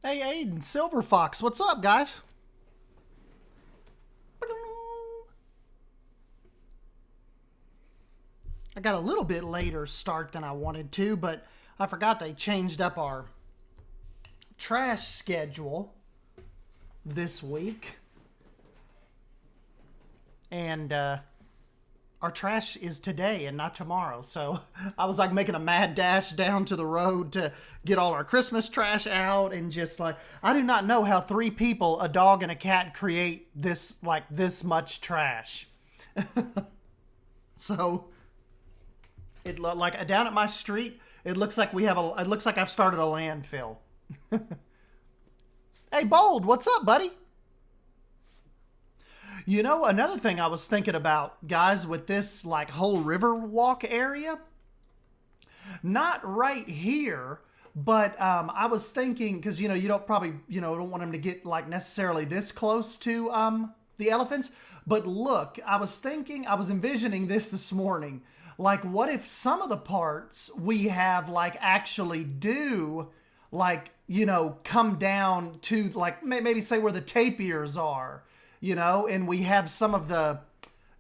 Hey, Aiden, Silver Fox, what's up, guys? I got a little bit later start than I wanted to, but I forgot they changed up our trash schedule this week. And our trash is today and not tomorrow. So I was like making a mad dash down to the road to get all our Christmas trash out, and just like, I do not know how 3 people, a dog and a cat, create this much trash. So it like down at my street, it looks like it looks like I've started a landfill. Hey, Bold, what's up, buddy? You know, another thing I was thinking about, guys, with this like whole river walk area, not right here, but I was thinking, because you don't probably don't want them to get like necessarily this close to the elephants, but look, I was envisioning this morning, like what if some of the parts we have like actually do like come down to like maybe say where the tapirs are, and we have some of the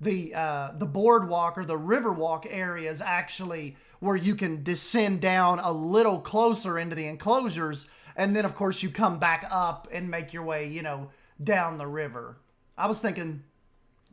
boardwalk or the riverwalk areas actually where you can descend down a little closer into the enclosures, and then of course you come back up and make your way, down the river. I was thinking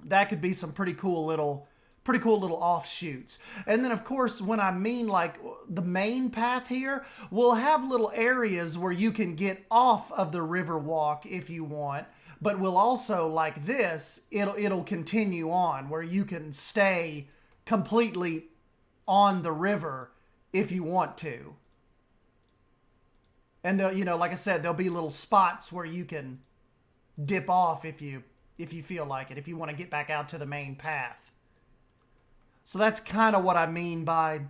that could be some pretty cool little offshoots. And then of course, when I mean like the main path here, we'll have little areas where you can get off of the river walk if you want, but we'll also, like this, it'll continue on where you can stay completely on the river if you want to. And like I said, there'll be little spots where you can dip off if you feel like it, if you want to get back out to the main path. So that's kind of what I mean by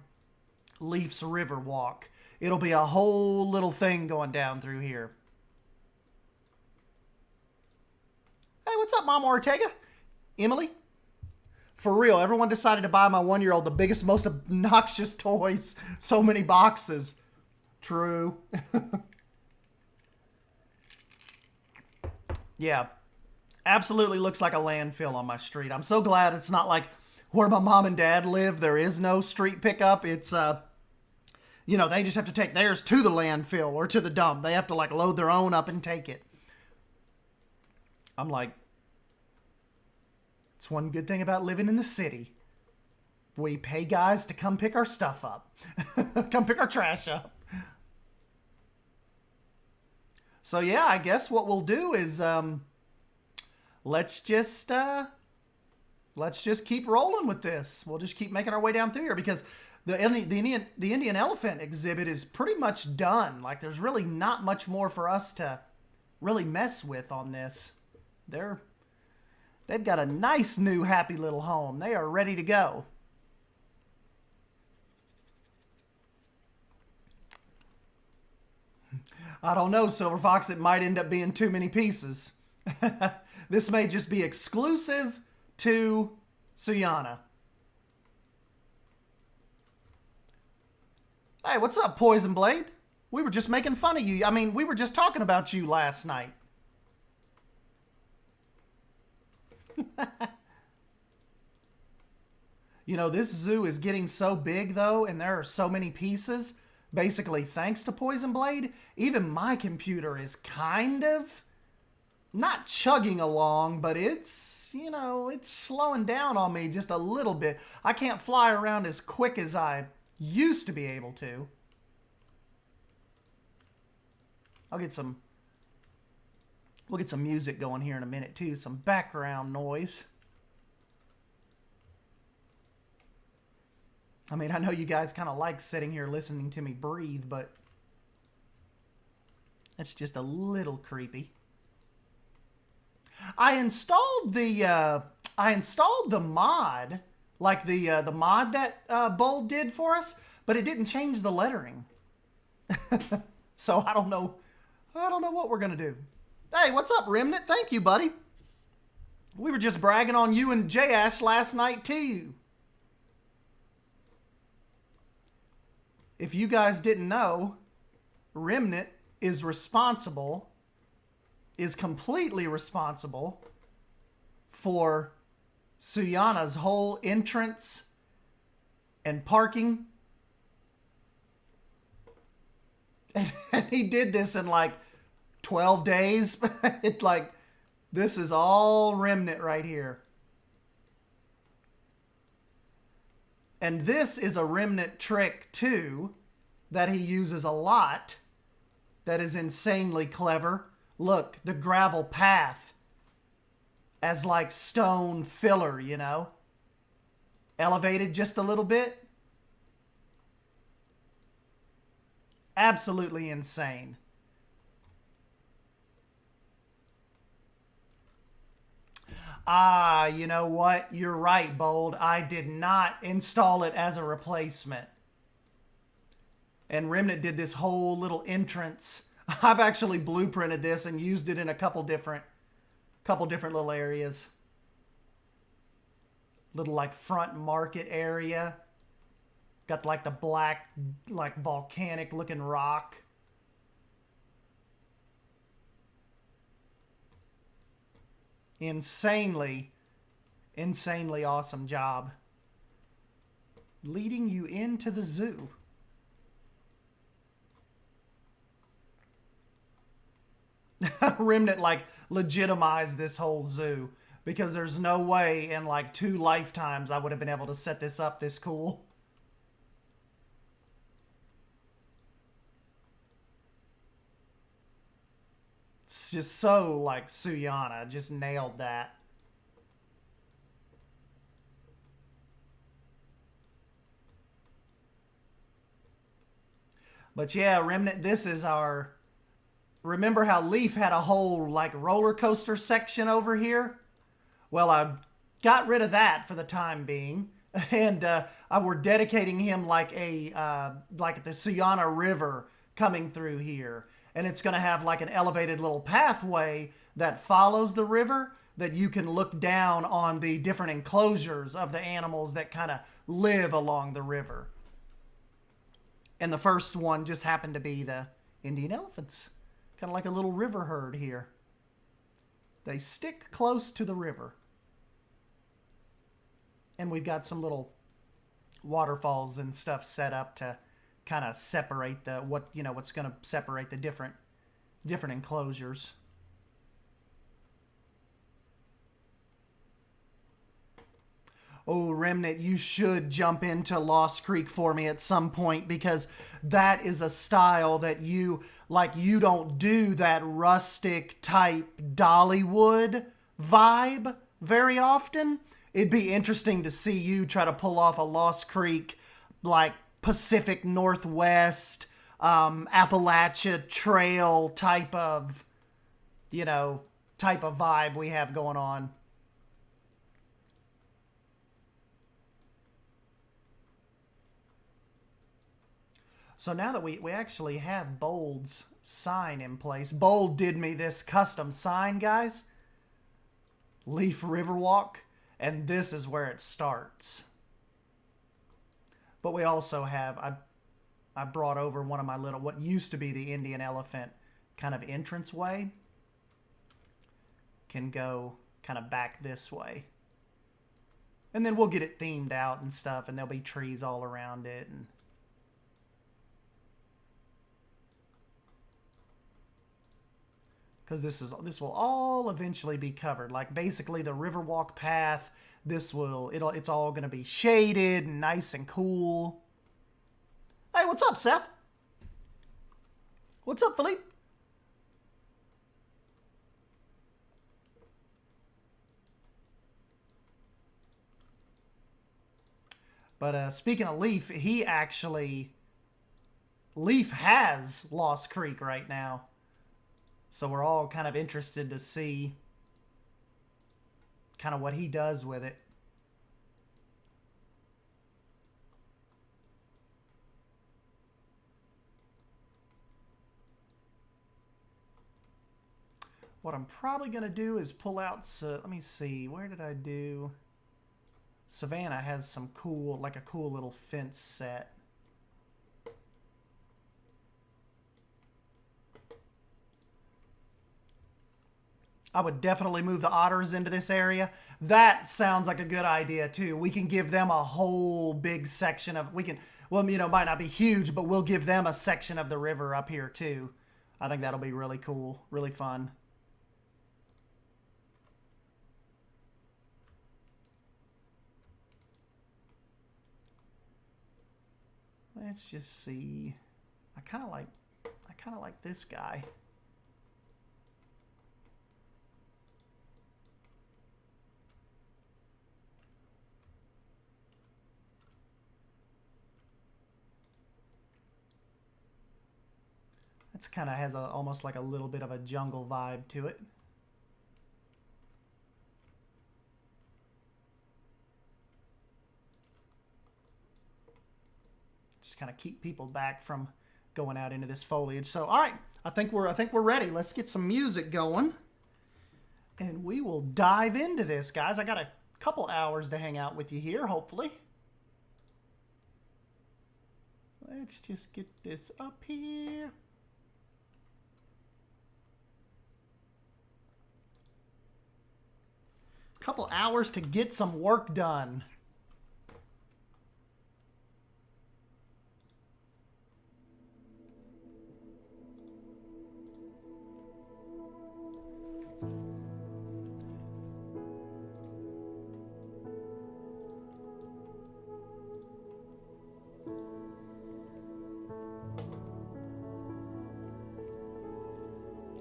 Leaf's River Walk. It'll be a whole little thing going down through here. Hey, what's up, Mama Ortega? Emily? For real, everyone decided to buy my 1-year-old the biggest, most obnoxious toys. So many boxes. True. Yeah. Absolutely looks like a landfill on my street. I'm so glad it's not like where my mom and dad live. There is no street pickup. It's, they just have to take theirs to the landfill or to the dump. They have to like load their own up and take it. I'm like, it's one good thing about living in the city. We pay guys to come pick our stuff up. Come pick our trash up. So yeah, I guess what we'll do is, let's just keep rolling with this. We'll just keep making our way down through here because the Indian elephant exhibit is pretty much done. Like there's really not much more for us to really mess with on this. They've got a nice new happy little home. They are ready to go. I don't know, Silver Fox. It might end up being too many pieces. This may just be exclusive to Suyana. Hey, what's up, Poison Blade? We were just making fun of you. I mean, we were just talking about you last night. This zoo is getting so big, though, and there are so many pieces. Basically, thanks to Poison Blade, even my computer is kind of not chugging along, but it's, it's slowing down on me just a little bit. I can't fly around as quick as I used to be able to. We'll get some music going here in a minute, too. Some background noise. I mean, I know you guys kind of like sitting here listening to me breathe, but that's just a little creepy. I installed the mod, like the mod that Bold did for us, but it didn't change the lettering. So I don't know what we're gonna do. Hey, what's up, Remnant? Thank you, buddy. We were just bragging on you and J Ash last night too. If you guys didn't know, Remnant is completely responsible for Suyana's whole entrance and parking. And he did this in like 12 days. It's like, this is all Remnant right here. And this is a Remnant trick too that he uses a lot that is insanely clever. Look, the gravel path as like stone filler, you know? Elevated just a little bit. Absolutely insane. Ah, you know what? You're right, Bold. I did not install it as a replacement. And Remnant did this whole little entrance. I've actually blueprinted this and used it in a couple different little areas. Little like front market area. Got like the black, like volcanic looking rock. Insanely awesome job. Leading you into the zoo. Remnant like legitimized this whole zoo because there's no way in like 2 lifetimes I would have been able to set this up this cool. It's just so like Suyana, just nailed that. But yeah, Remnant, this is our... Remember how Leaf had a whole like roller coaster section over here? Well, I got rid of that for the time being. And we're dedicating him like like the Suyana River coming through here. And it's going to have like an elevated little pathway that follows the river that you can look down on the different enclosures of the animals that kind of live along the river. And the first one just happened to be the Indian elephants. Kind of like a little river herd here. They stick close to the river. And we've got some little waterfalls and stuff set up to kind of separate the what's going to separate the different enclosures. Oh, Remnant, you should jump into Lost Creek for me at some point because that is a style that you don't do that rustic type Dollywood vibe very often. It'd be interesting to see you try to pull off a Lost Creek like Pacific Northwest, Appalachia Trail type of vibe we have going on. So now that we actually have Bold's sign in place, Bold did me this custom sign, guys. Leaf Riverwalk, and this is where it starts. But we also have, I brought over one of my little, what used to be the Indian elephant kind of entranceway. Can go kind of back this way. And then we'll get it themed out and stuff, and there'll be trees all around it. And because this will all eventually be covered. Like basically the Riverwalk path, it's all going to be shaded and nice and cool. Hey, what's up, Seth? What's up, Philippe? But speaking of Leaf, Leaf has Lost Creek right now. So we're all kind of interested to see kind of what he does with it. What I'm probably going to do is pull out, let me see, where did I do? Savannah has some cool, like a cool little fence set. I would definitely move the otters into this area. That sounds like a good idea too. We can give them a whole big section of, we can, well, you know, might not be huge, but we'll give them a section of the river up here too. I think that'll be really cool, really fun. Let's just see. I kind of like this guy. It's kind of has almost like a little bit of a jungle vibe to it. Just kind of keep people back from going out into this foliage. So, all right, I think we're ready. Let's get some music going, and we will dive into this, guys. I got a couple hours to hang out with you here, hopefully. Let's just get this up here. Couple hours to get some work done.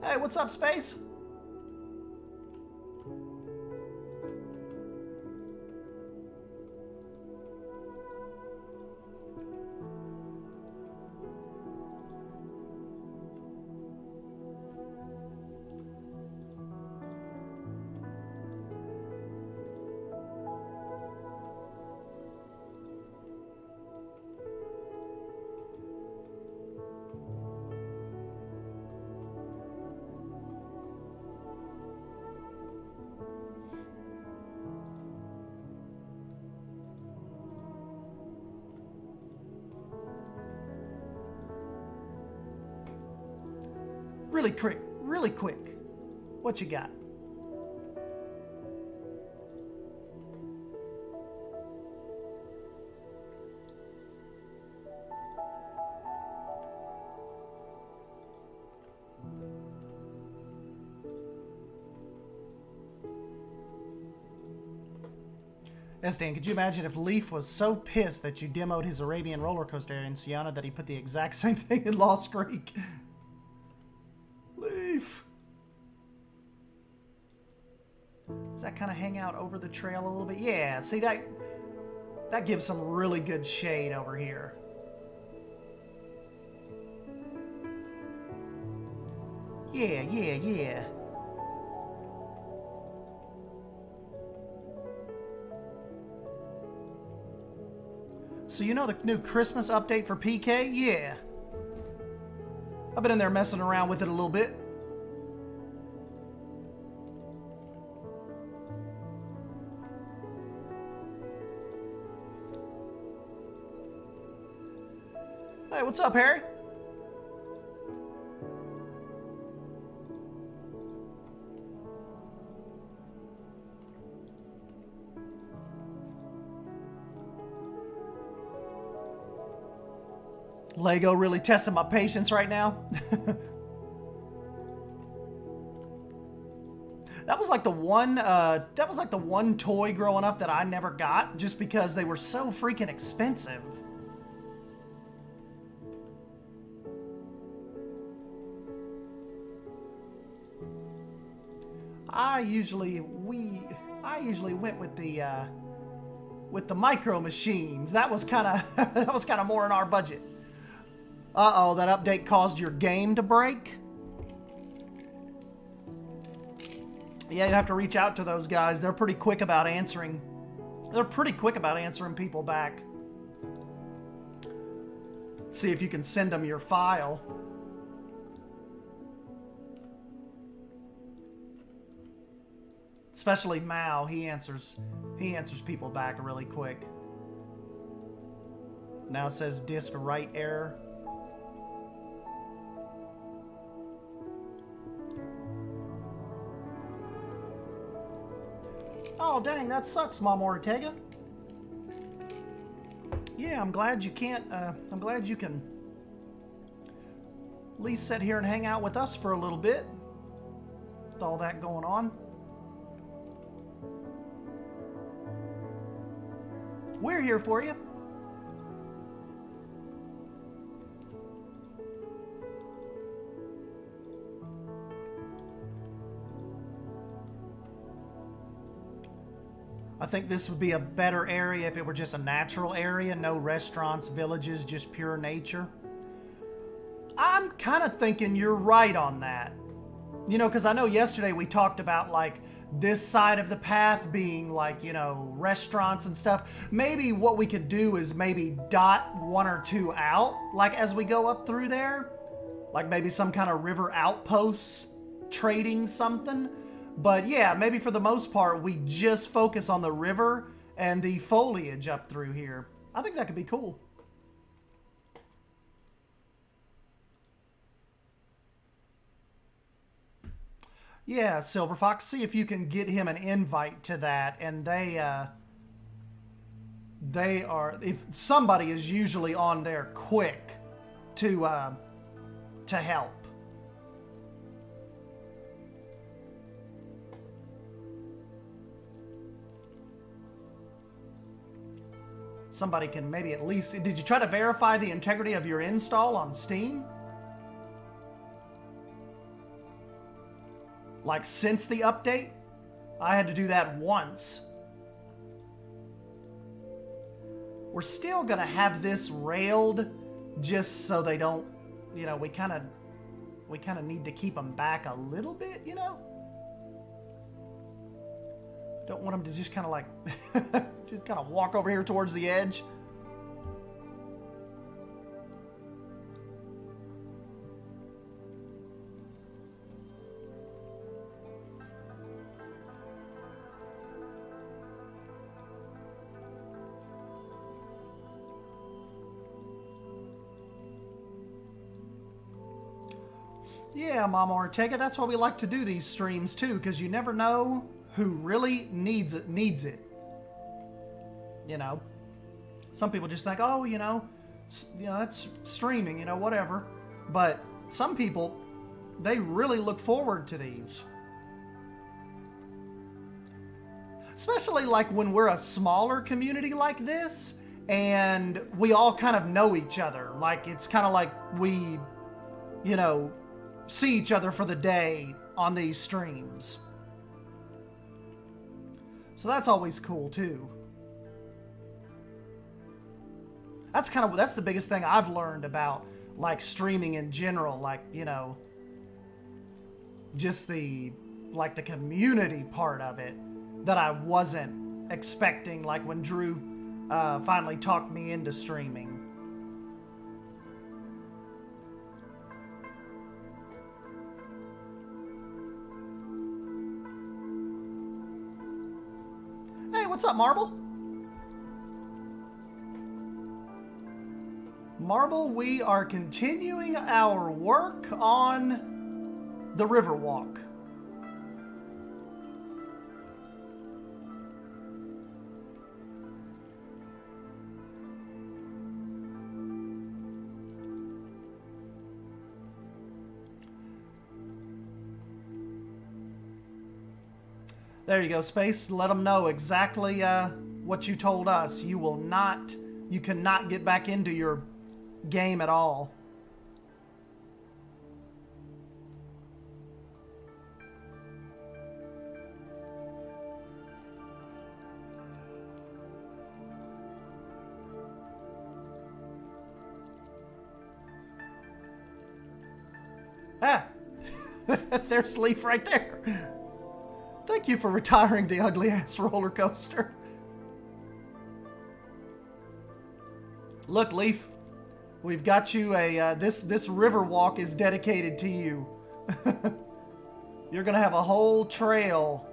Hey, what's up, Space? Really quick. What you got? Stan, could you imagine if Leaf was so pissed that you demoed his Arabian roller coaster area in Suyana that he put the exact same thing in Lost Creek? Leaf. Does that kind of hang out over the trail a little bit? Yeah, see that gives some really good shade over here. Yeah. So you know the new Christmas update for PK? Yeah. I've been in there messing around with it a little bit. Hey, what's up, Harry? Lego really testing my patience right now. That was like the one toy growing up that I never got just because they were so freaking expensive. I usually went with the micro machines. That was kind of more in our budget. Uh-oh, that update caused your game to break? Yeah, you have to reach out to those guys. They're pretty quick about answering. They're pretty quick about answering people back. See if you can send them your file. Especially Mao, he answers people back really quick. Now it says disk write error. Oh, dang, that sucks, Mama Ortega. Yeah, I'm glad you can't, I'm glad you can at least sit here and hang out with us for a little bit with all that going on. We're here for you. I think this would be a better area if it were just a natural area, no restaurants, villages, just pure nature. I'm kind of thinking you're right on that. You know, because I know yesterday we talked about like this side of the path being like, you know, restaurants and stuff. Maybe what we could do is maybe dot one or two out, like as we go up through there. Like maybe some kind of river outposts trading something. But yeah, maybe for the most part, we just focus on the river and the foliage up through here. I think that could be cool. Yeah, Silver Fox, see if you can get him an invite to that. And they are, if somebody is usually on there quick to help. Somebody can maybe at least... Did you try to verify the integrity of your install on Steam? Like since the update? I had to do that once. We're still gonna have this railed just so they don't... You know, we kind of need to keep them back a little bit, you know? Don't want them to just kind of like... just kind of walk over here towards the edge. Yeah, Mama Ortega, that's why we like to do these streams too, because you never know who really needs it. You know, some people just think, oh, you know, that's streaming, you know, whatever. But some people, they really look forward to these. Especially like when we're a smaller community like this and we all kind of know each other. Like it's kind of like we, you know, see each other for the day on these streams. So that's always cool too. That's the biggest thing I've learned about like streaming in general, like, you know, just the community part of it that I wasn't expecting, like when Drew finally talked me into streaming. Hey, what's up, Marble? Marble, we are continuing our work on the Riverwalk. There you go, Space. Let them know exactly what you told us. You cannot get back into your game at all. Ah, there's Leaf right there. Thank you for retiring the ugly ass roller coaster. Look, Leaf. We've got you a, this river walk is dedicated to you. You're gonna have a whole trail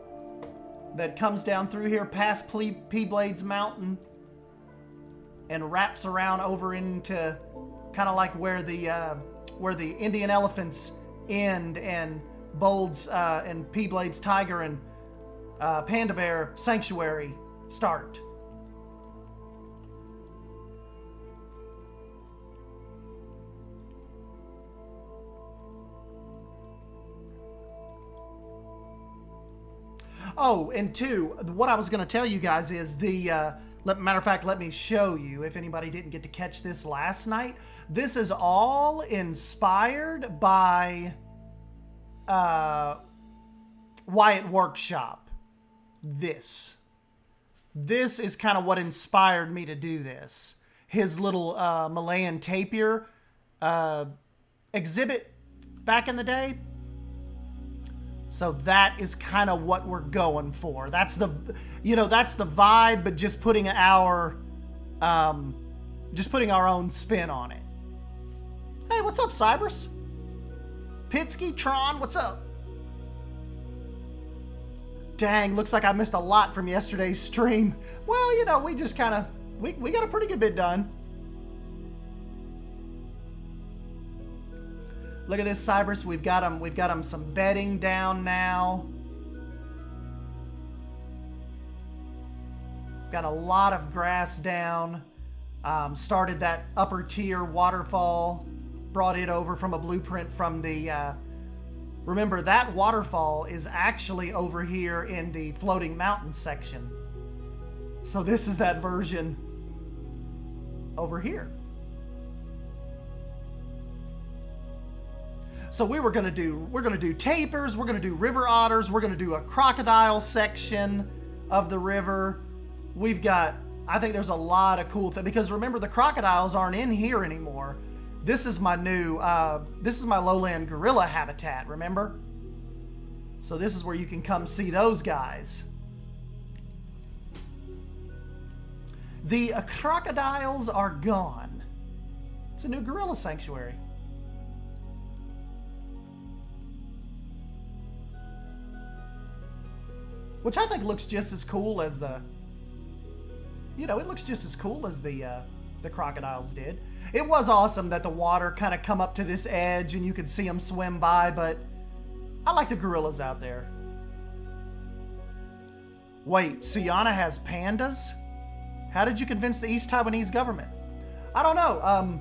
that comes down through here past P-Blades Mountain and wraps around over into kind of like where the Indian elephants end and Bold's and P-Blades Tiger and Panda Bear Sanctuary start. Oh, and two, what I was going to tell you guys is matter of fact, let me show you if anybody didn't get to catch this last night. This is all inspired by Wyatt Workshop. This is kind of what inspired me to do this. His little Malayan tapir exhibit back in the day. So that is kind of what we're going for. That's the vibe, but just putting our own spin on it. Hey, what's up, Cybers? Pitsky, Tron, what's up? Dang, looks like I missed a lot from yesterday's stream. Well, we just kind of we got a pretty good bit done. Look at this, Cybers. We've got them some bedding down now. Got a lot of grass down. Started that upper tier waterfall. Brought it over from a blueprint from the... remember, that waterfall is actually over here in the floating mountain section. So this is that version over here. So we're gonna do tapirs, we're gonna do river otters, we're gonna do a crocodile section of the river. We've got, I think there's a lot of cool things, because remember, the crocodiles aren't in here anymore. This is my new, this is my lowland gorilla habitat, remember? So this is where you can come see those guys. The crocodiles are gone. It's a new gorilla sanctuary. Which I think looks just as cool as the... it looks just as cool as the crocodiles did. It was awesome that the water kind of come up to this edge and you could see them swim by, but I like the gorillas out there. Wait, Suyana has pandas? How did you convince the East Taiwanese government? I don't know.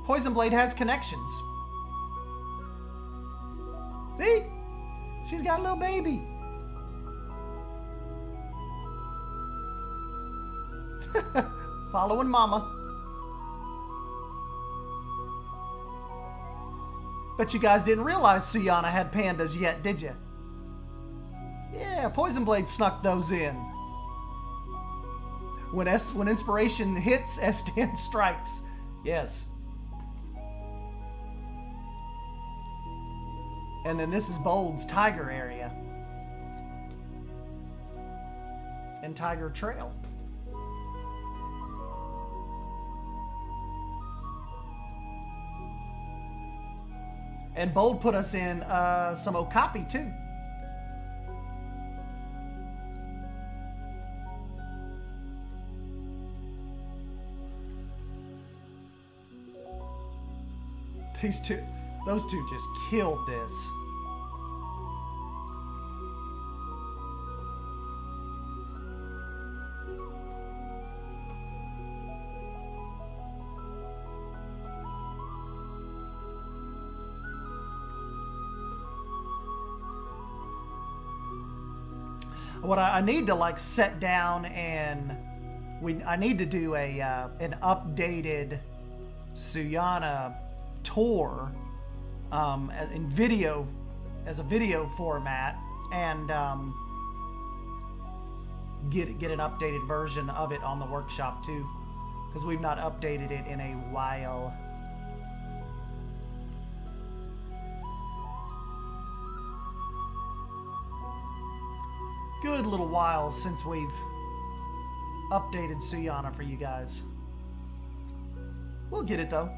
Poison Blade has connections. See? She's got a little baby. Following mama. Bet you guys didn't realize Suyana had pandas yet, did you? Yeah, Poison Blade snuck those in. When inspiration hits, S10 strikes. Yes. And then this is Bold's Tiger area. And Tiger Trail. And Bold put us in some Okapi too. Those two just killed this. What I need to set down, and I need to do an updated Suyana tour in video, as a video format, and get an updated version of it on the workshop too, because we've not updated it in a while. Good little while since we've updated Suyana for you guys. We'll get it though.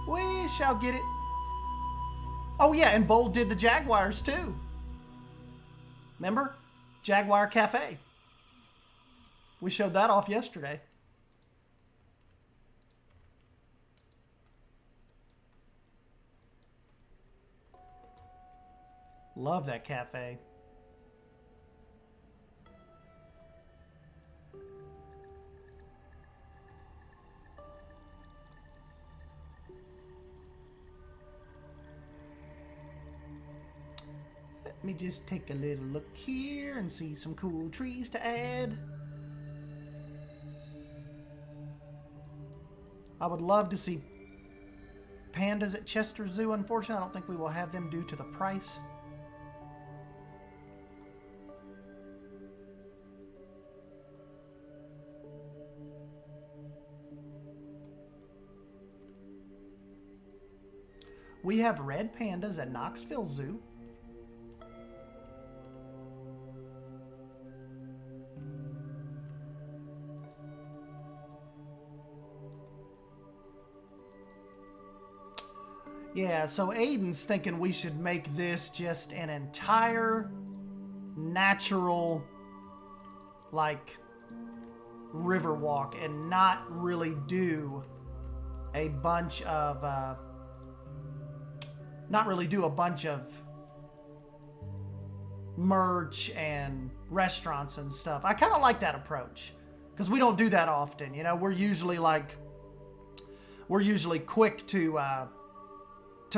We shall get it. Oh yeah, and Bold did the Jaguars too. Remember? Jaguar Cafe. We showed that off yesterday. Love that cafe. Let me just take a little look here and see some cool trees to add. I would love to see pandas at Chester Zoo. Unfortunately, I don't think we will have them due to the price. We have red pandas at Knoxville Zoo. Yeah, so Aiden's thinking we should make this just an entire natural, like, river walk and not really do a bunch of, merch and restaurants and stuff. I kind of like that approach because we don't do that often. You know, we're usually quick to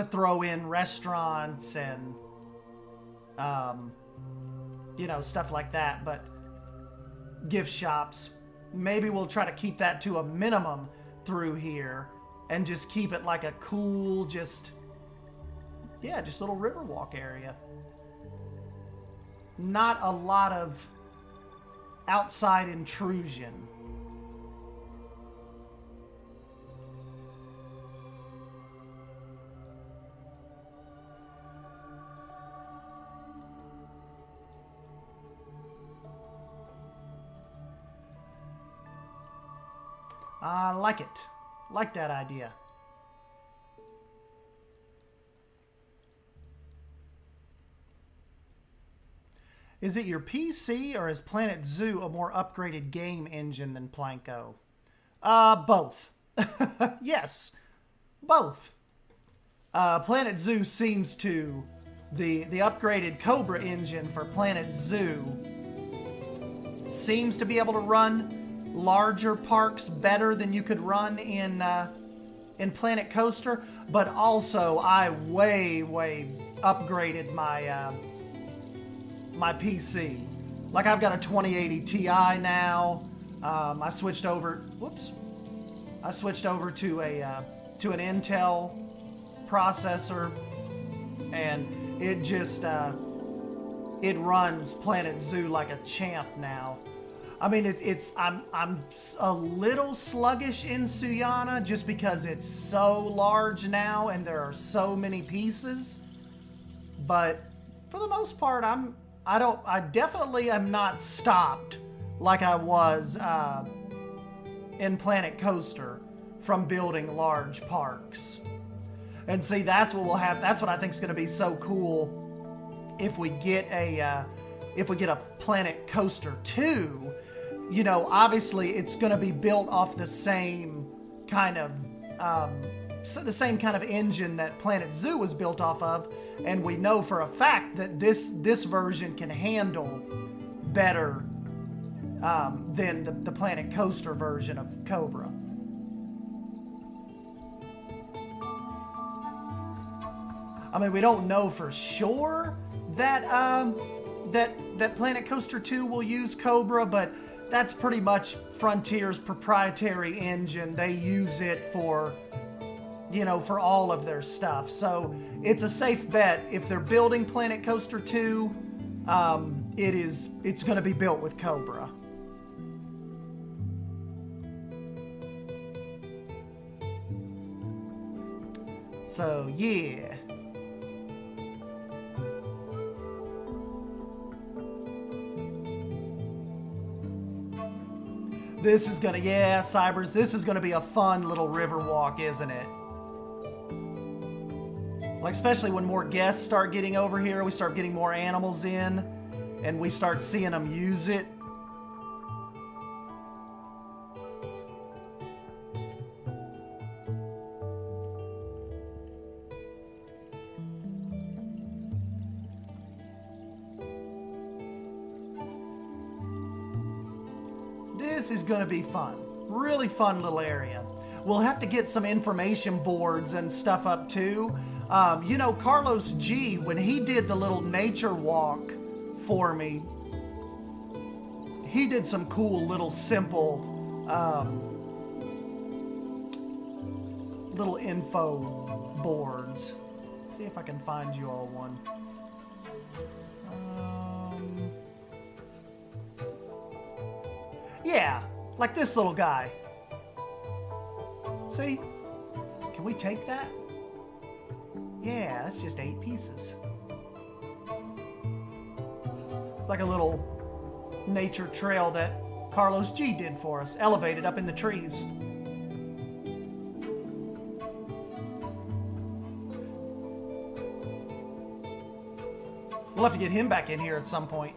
throw in restaurants and, you know, stuff like that. But gift shops, maybe we'll try to keep that to a minimum through here and just keep it like a cool, just little river walk area. Not a lot of outside intrusion. I like it. Like that idea. Is it your PC or is Planet Zoo a more upgraded game engine than Planko? Both. Yes, both. Planet Zoo seems to, the upgraded Cobra engine for Planet Zoo seems to be able to run larger parks better than you could run in Planet Coaster, but also I way upgraded my my PC. Like I've got a 2080 Ti now. I switched over to an Intel processor, and it just it runs Planet Zoo like a champ now. I mean, I'm a little sluggish in Suyana just because it's so large now and there are so many pieces. But for the most part, I definitely am not stopped like I was in Planet Coaster from building large parks. And see, that's what we'll have. That's what I think is going to be so cool if we get a Planet Coaster 2. You know, obviously it's going to be built off the same kind of engine that Planet Zoo was built off of, and we know for a fact that this version can handle better than the Planet Coaster version of Cobra. I mean, we don't know for sure that that Planet Coaster 2 will use Cobra, but that's pretty much Frontier's proprietary engine. They use it for, you know, for all of their stuff. So it's a safe bet. If they're building Planet Coaster 2, it's going to be built with Cobra. So yeah. This is gonna, yeah, Cybers, this is gonna be a fun little river walk, isn't it? Like, especially when more guests start getting over here, we start getting more animals in. and we start seeing them use it. This is going to be fun. Really fun little area. We'll have to get some information boards and stuff up too. You know, Carlos G, when he did the little nature walk for me, he did some cool little simple little info boards. Let's see if I can find you all one. Yeah, like this little guy. See? Can we take that? Yeah, that's just 8 pieces. Like a little nature trail that Carlos G did for us, elevated up in the trees. We'll have to get him back in here at some point.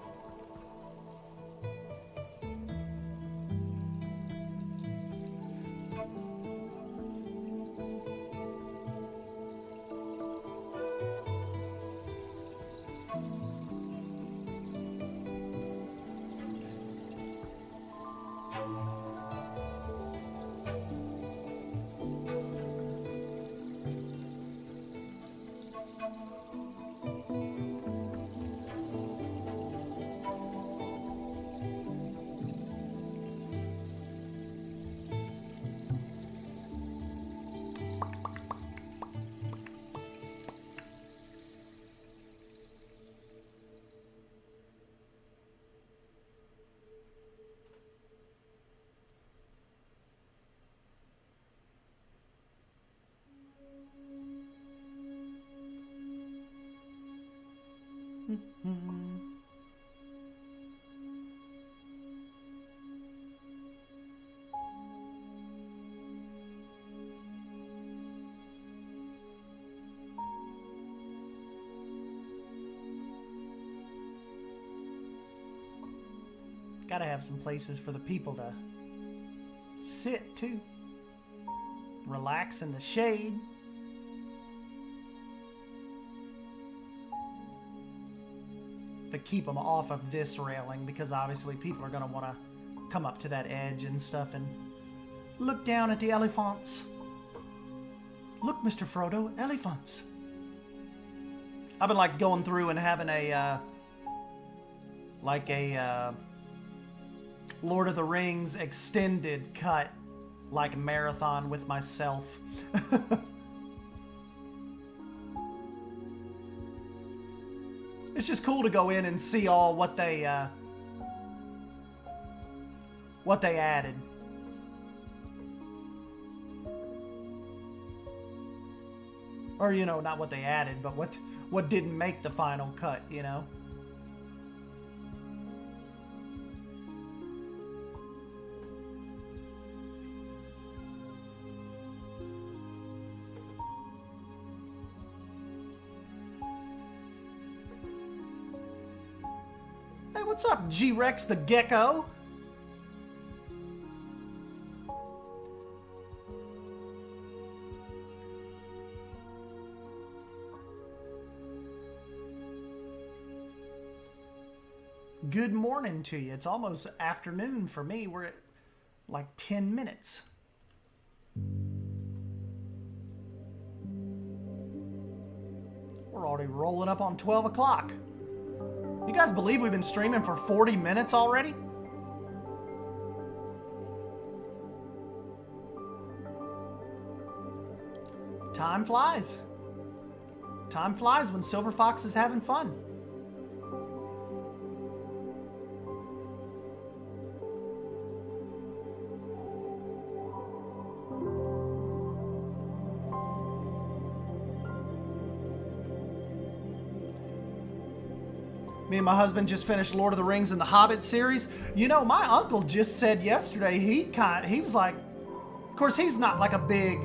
Gotta have some places for the people to sit too. Relax in the shade. To keep them off of this railing, because obviously people are gonna want to come up to that edge and stuff and look down at the elephants. Look, Mr. Frodo, elephants. I've been like going through and having a Lord of the Rings extended cut, like marathon with myself. It's just cool to go in and see all what they added. Or, you know, not what they added, but what didn't make the final cut, you know? Hey, what's up, G-Rex the Gecko? Good morning to you. It's almost afternoon for me. We're at like 10 minutes. We're already rolling up on 12 o'clock. You guys believe we've been streaming for 40 minutes already? Time flies. Time flies when Silver Fox is having fun. Me and my husband just finished Lord of the Rings and the Hobbit series. You know, my uncle just said yesterday, he was like, of course he's not like a big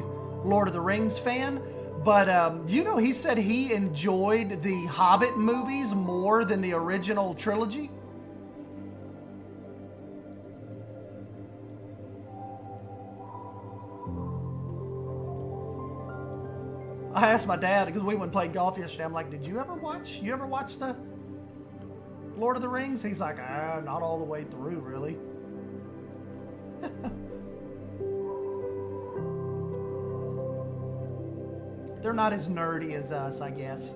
Lord of the Rings fan, But, you know, he said he enjoyed the Hobbit movies more than the original trilogy. I asked my dad, because we went and played golf yesterday, I'm like, did you ever watch the Lord of the Rings? He's like, not all the way through, really. They're not as nerdy as us, I guess.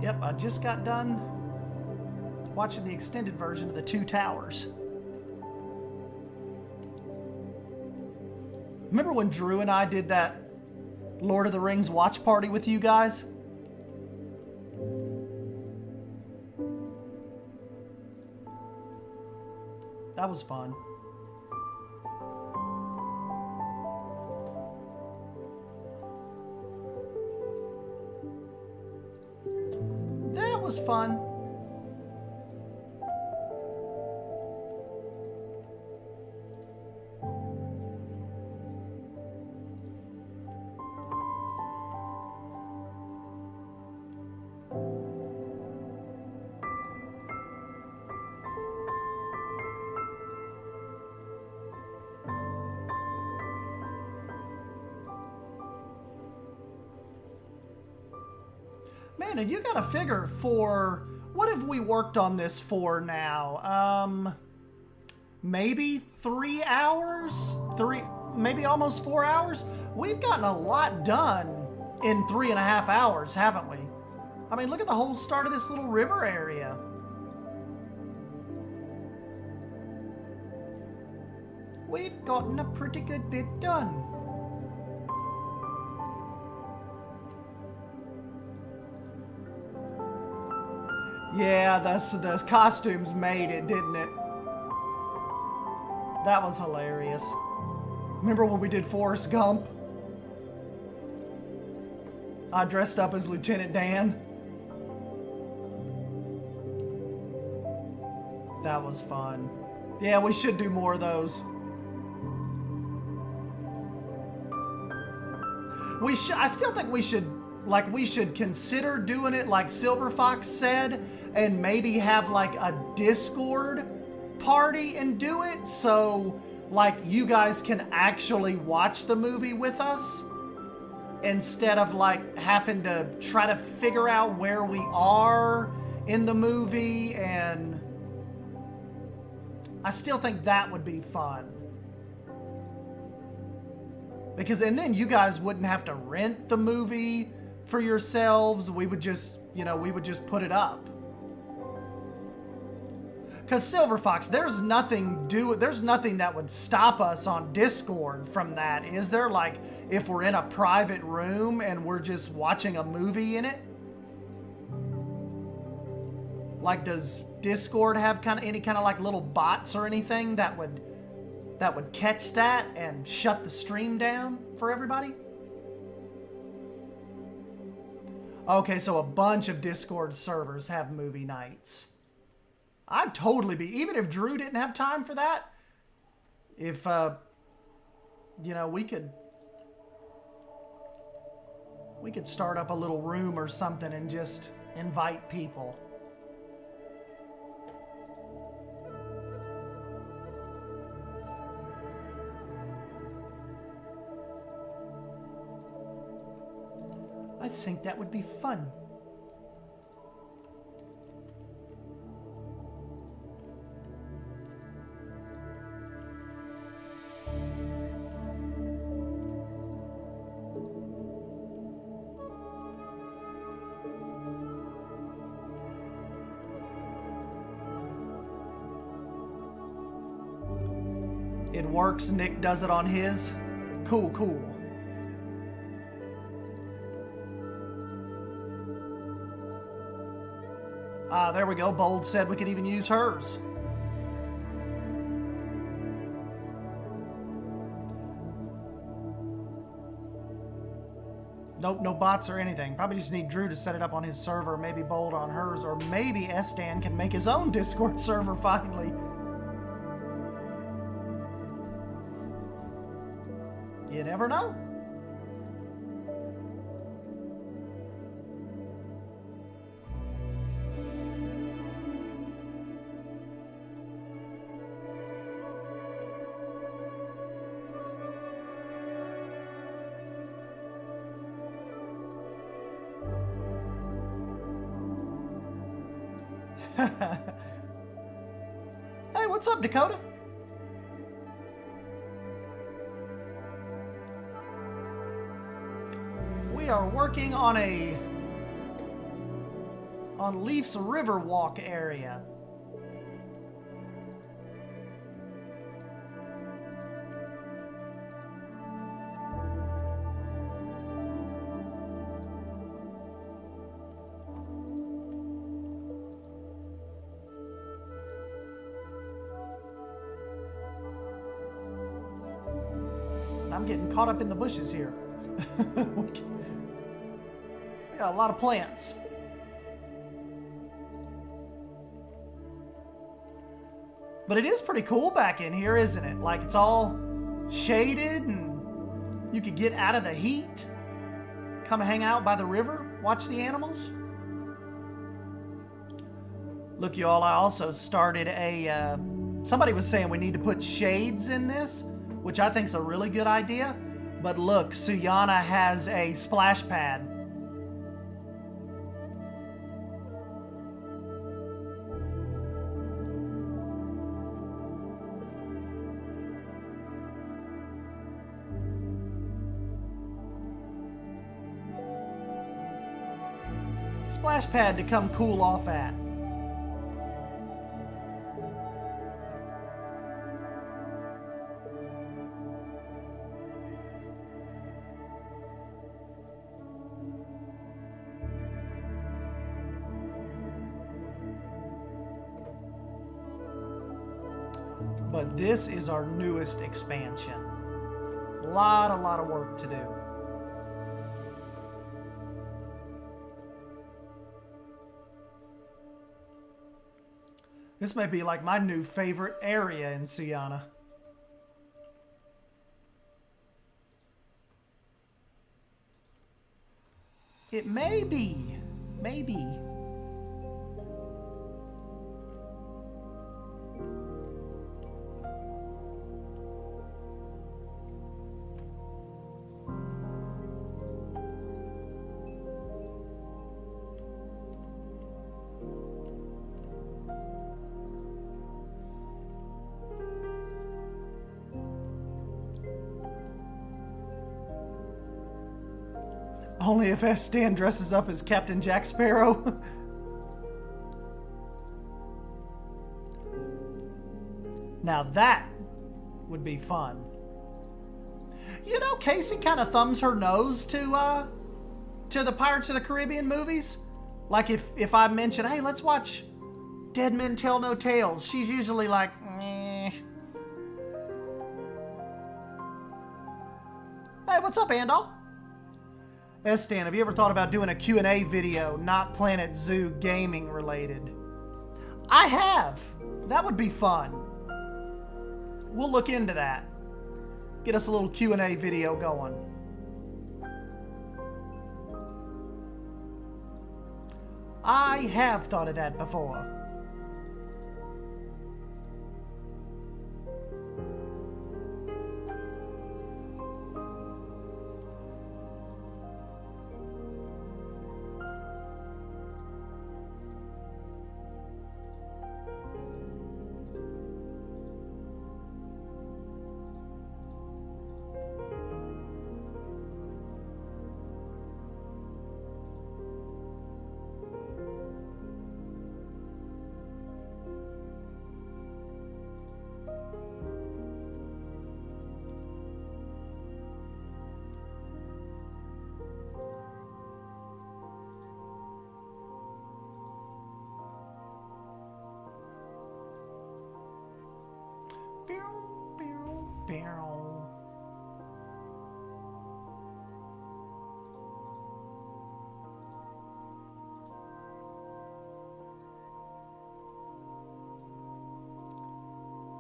Yep, I just got done watching the extended version of The Two Towers. Remember when Drew and I did that Lord of the Rings watch party with you guys? That was fun. That was fun. Man, and you gotta figure for, what have we worked on this for now? Maybe 3 hours? Maybe almost 4 hours? We've gotten a lot done in 3.5 hours, haven't we? I mean, look at the whole start of this little river area. We've gotten a pretty good bit done. Yeah, the costumes made it, didn't it? That was hilarious. Remember when we did Forrest Gump? I dressed up as Lieutenant Dan. That was fun. Yeah, we should do more of those. I still think we should consider doing it like Silver Fox said, and maybe have like a Discord party and do it, so like you guys can actually watch the movie with us instead of like having to try to figure out where we are in the movie. And I still think that would be fun. Because, and then you guys wouldn't have to rent the movie for yourselves. We would just, put it up. Because Silver Fox, there's nothing that would stop us on Discord from that. Is there? Like, if we're in a private room and we're just watching a movie in it? Like, does Discord have any kind of like little bots or anything that would catch that and shut the stream down for everybody? Okay, so a bunch of Discord servers have movie nights. I'd totally be, even if Drew didn't have time for that, if, we could start up a little room or something and just invite people. I think that would be fun. It works. Nick does it on his. Cool, cool. Ah, there we go. Bold said we could even use hers. Nope, no bots or anything. Probably just need Drew to set it up on his server, maybe Bold on hers, or maybe S-Dan can make his own Discord server finally. You never know. Hey, what's up, Dakota? We are working on Leaf's Riverwalk area. I'm getting caught up in the bushes here. We got a lot of plants. But it is pretty cool back in here, isn't it? Like, it's all shaded and you could get out of the heat, come hang out by the river, watch the animals. Look, y'all, I also started a... somebody was saying we need to put shades in this, which I think is a really good idea. But look, Suyana has a splash pad. Splash pad to come cool off at. But this is our newest expansion. A lot of work to do. This might be like my new favorite area in Suyana. It may be. Maybe. Only if S-Dan dresses up as Captain Jack Sparrow. Now that would be fun. You know, Casey kind of thumbs her nose to the Pirates of the Caribbean movies. Like if I mention, hey, let's watch Dead Men Tell No Tales, she's usually like, meh. Hey, what's up, Andal? S-Dan, have you ever thought about doing a Q&A video, not Planet Zoo gaming related? I have. That would be fun. We'll look into that. Get us a little Q&A video going. I have thought of that before.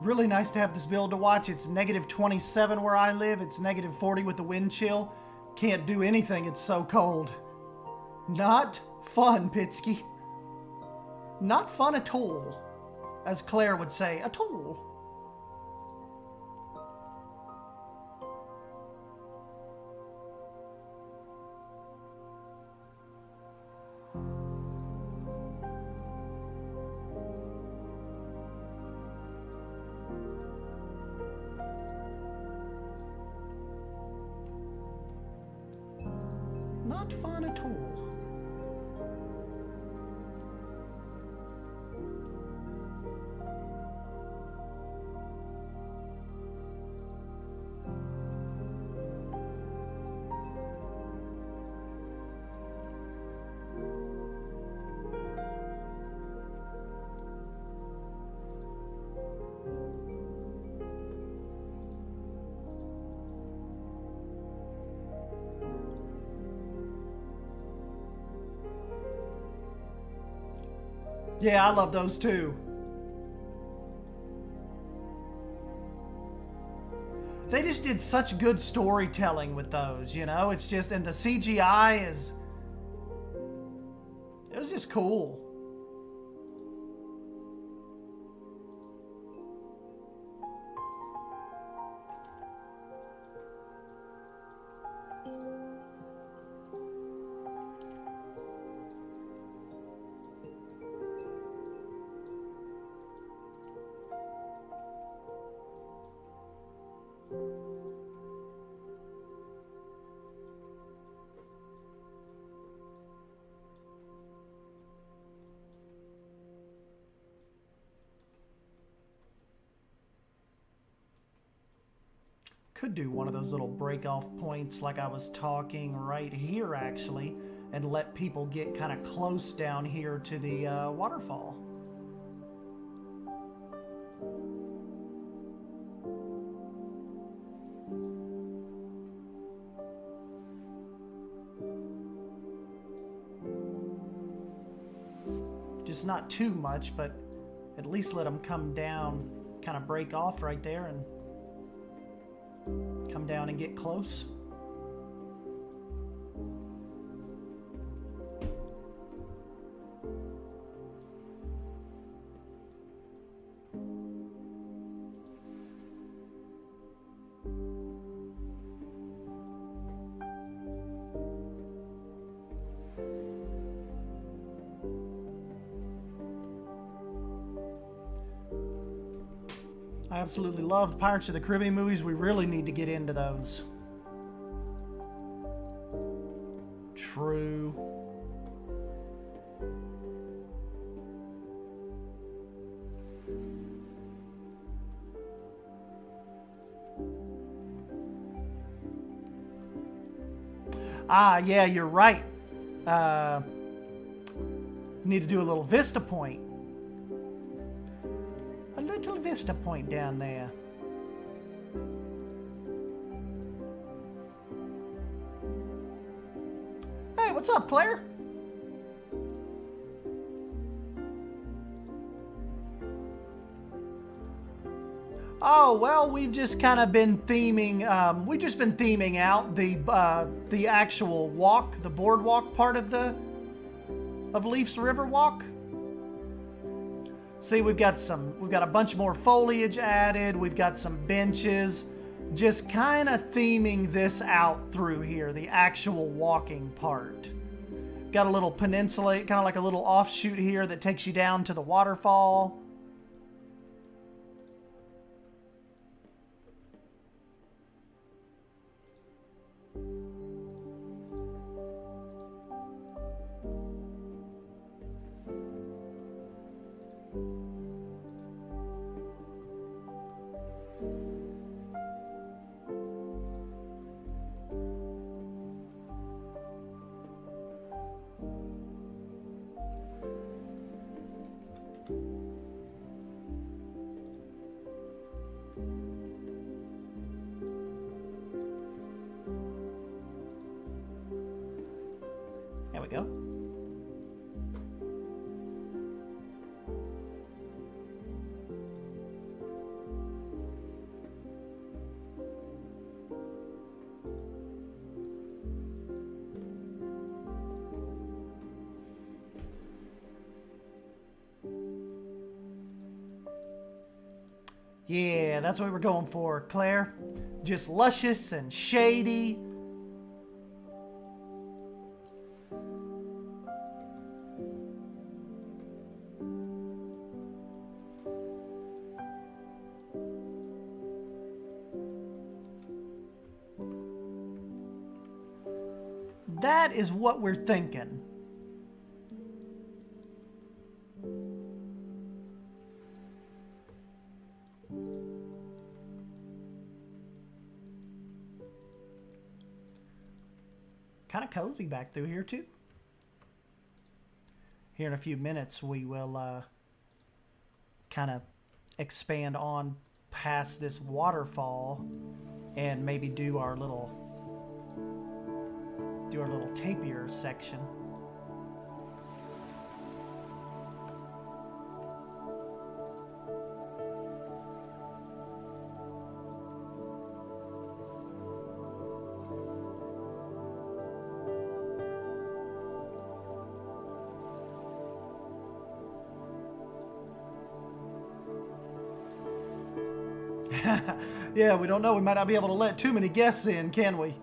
Really nice to have this build to watch. It's negative 27 where I live. It's negative 40 with the wind chill. Can't do anything. It's so cold. Not fun, Pitsky. Not fun at all. As Claire would say, at all. Not fun at all. Yeah, I love those too. They just did such good storytelling with those, you know? It's just, and the CGI is, it was just cool. Could do one of those little break off points like I was talking right here actually, and let people get kind of close down here to the waterfall. Just not too much, but at least let them come down, kind of break off right there and come down and get close. I absolutely love Pirates of the Caribbean movies. We really need to get into those. True. Ah, yeah, you're right. Need to do a little vista point. A little vista point down there. Hey, what's up, Claire? Oh, well, we've just kind of been theming, we've just been theming out the actual walk, the boardwalk part of Leaf's River Walk. See, we've got a bunch more foliage added. We've got some benches, just kind of theming this out through here, the actual walking part. Got a little peninsula, kind of like a little offshoot here that takes you down to the waterfall. Yeah, that's what we're going for, Claire. Just luscious and shady. That is what we're thinking. Kind of cozy back through here too. Here in a few minutes we will kind of expand on past this waterfall and maybe do our little tapir section. Yeah, we don't know. We might not be able to let too many guests in, can we?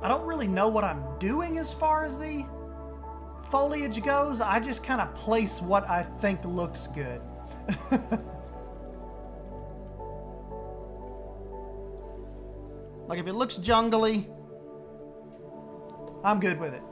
I don't really know what I'm doing as far as the foliage goes. I just kind of place what I think looks good. Like if it looks jungly, I'm good with it.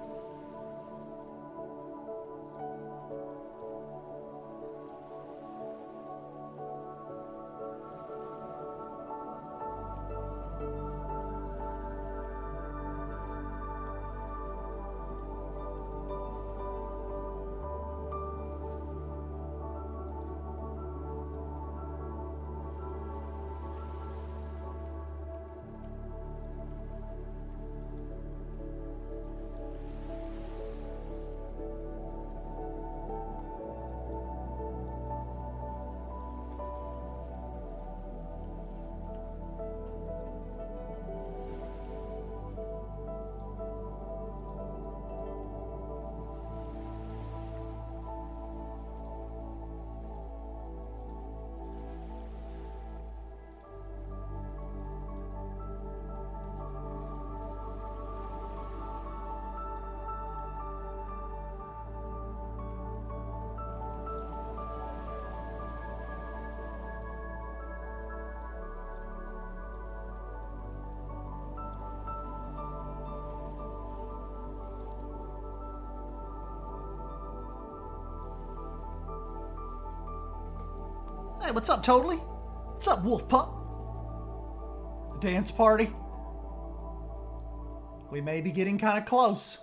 Hey, what's up, Totally? What's up, Wolf Pup? The dance party? We may be getting kind of close.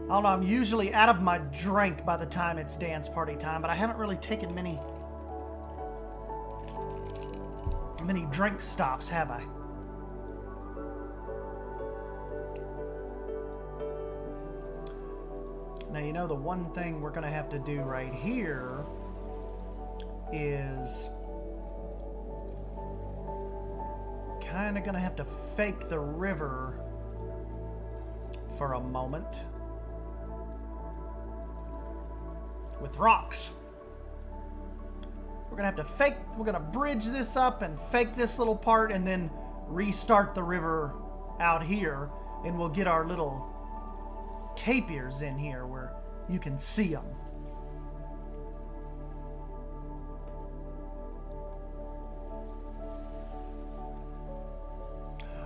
I don't know, I'm usually out of my drink by the time it's dance party time, but I haven't really taken many drink stops, have I? Now, you know, the one thing we're going to have to do right here is kind of going to have to fake the river for a moment with rocks. We're going to have to we're going to bridge this up and fake this little part and then restart the river out here, and we'll get our little tapirs in here where you can see them.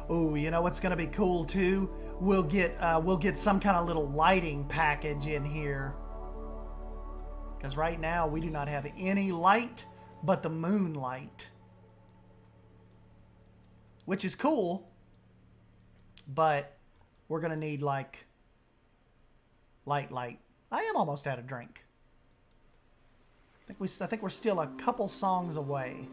Oh, you know what's going to be cool too? We'll get some kind of little lighting package in here Because right now we do not have any light but the moonlight. Which is cool, but we're going to need like light. I am almost out of drink. I think we're still a couple songs away.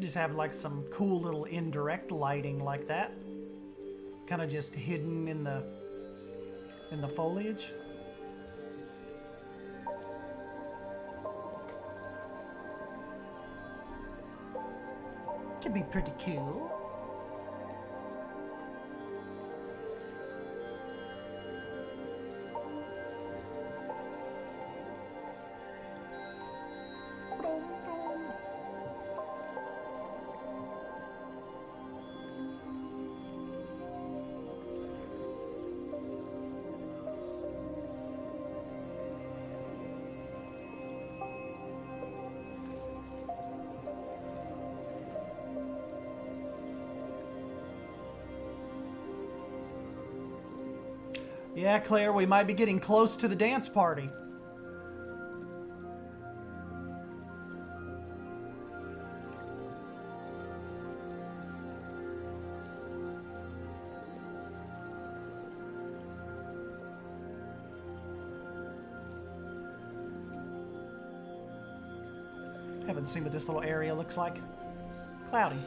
Just have like some cool little indirect lighting like that, kind of just hidden in the foliage. Could be pretty cool. Yeah, Claire, we might be getting close to the dance party. Haven't seen what this little area looks like. Cloudy.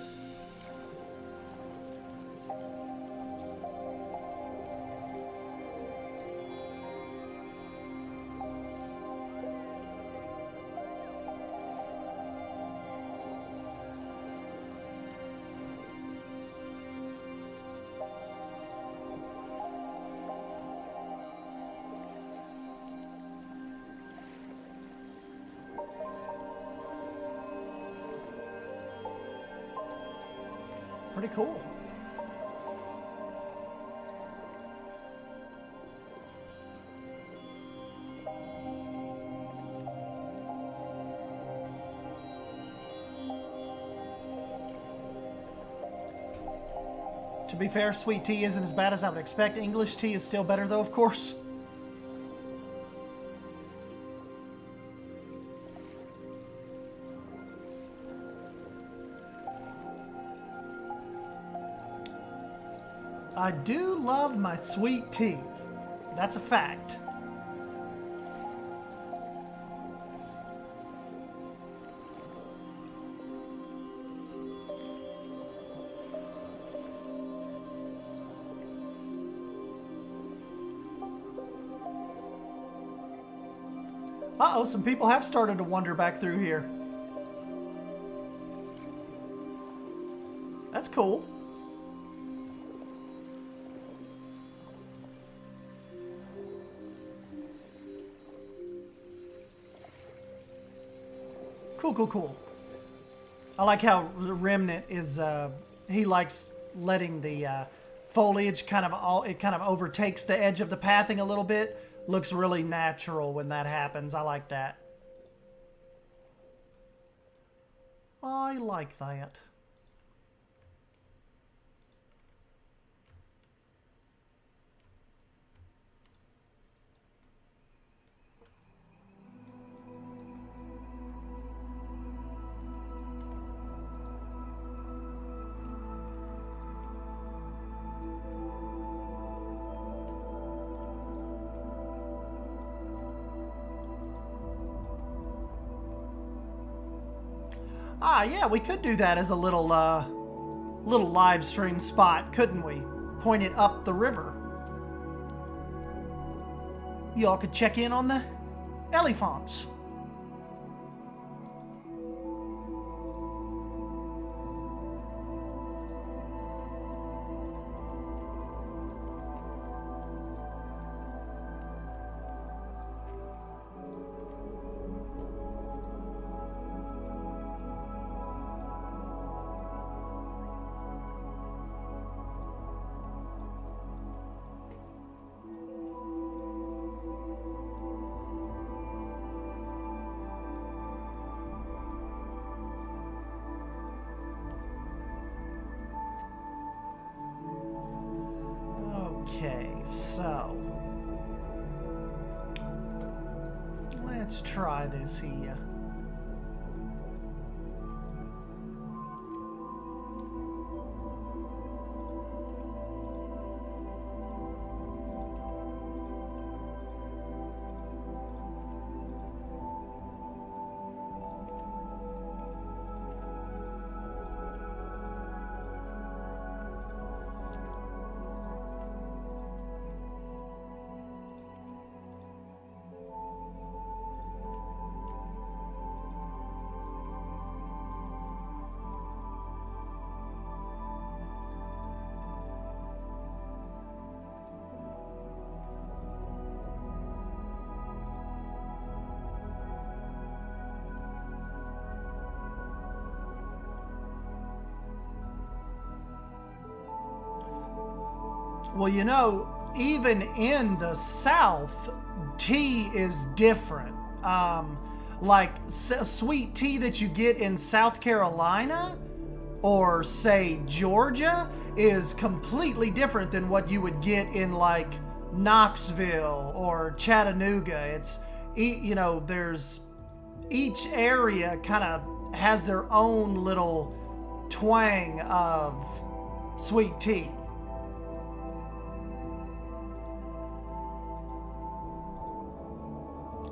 Pretty cool. To be fair, sweet tea isn't as bad as I would expect. English tea is still better though, of course. I do love my sweet tea. That's a fact. Uh-oh, some people have started to wander back through here. That's cool. Cool. I like how the Remnant is, he likes letting the foliage kind of overtakes the edge of the pathing a little bit. Looks really natural when that happens. I like that. I like that. Ah, yeah, we could do that as a little live stream spot, couldn't we? Point it up the river. Y'all could check in on the elephants. Okay, so let's try this here. Well, you know, even in the South, tea is different. Like sweet tea that you get in South Carolina or, say, Georgia is completely different than what you would get in, like, Knoxville or Chattanooga. It's, you know, there's each area kind of has their own little twang of sweet tea.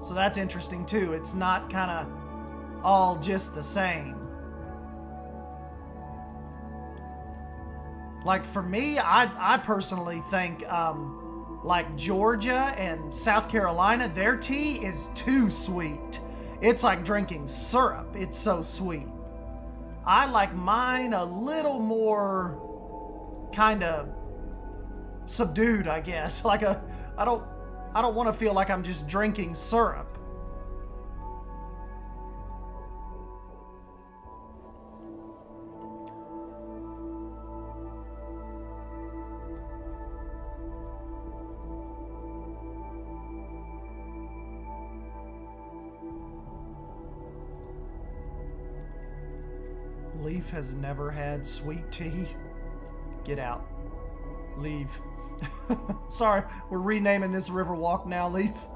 So that's interesting too. It's not kind of all just the same. Like for me, I personally think like Georgia and South Carolina, their tea is too sweet. It's like drinking syrup. It's so sweet. I like mine a little more kind of subdued, I guess. Like I don't want to feel like I'm just drinking syrup. Leaf has never had sweet tea. Get out. Leave. Sorry, we're renaming this river walk now, Leaf.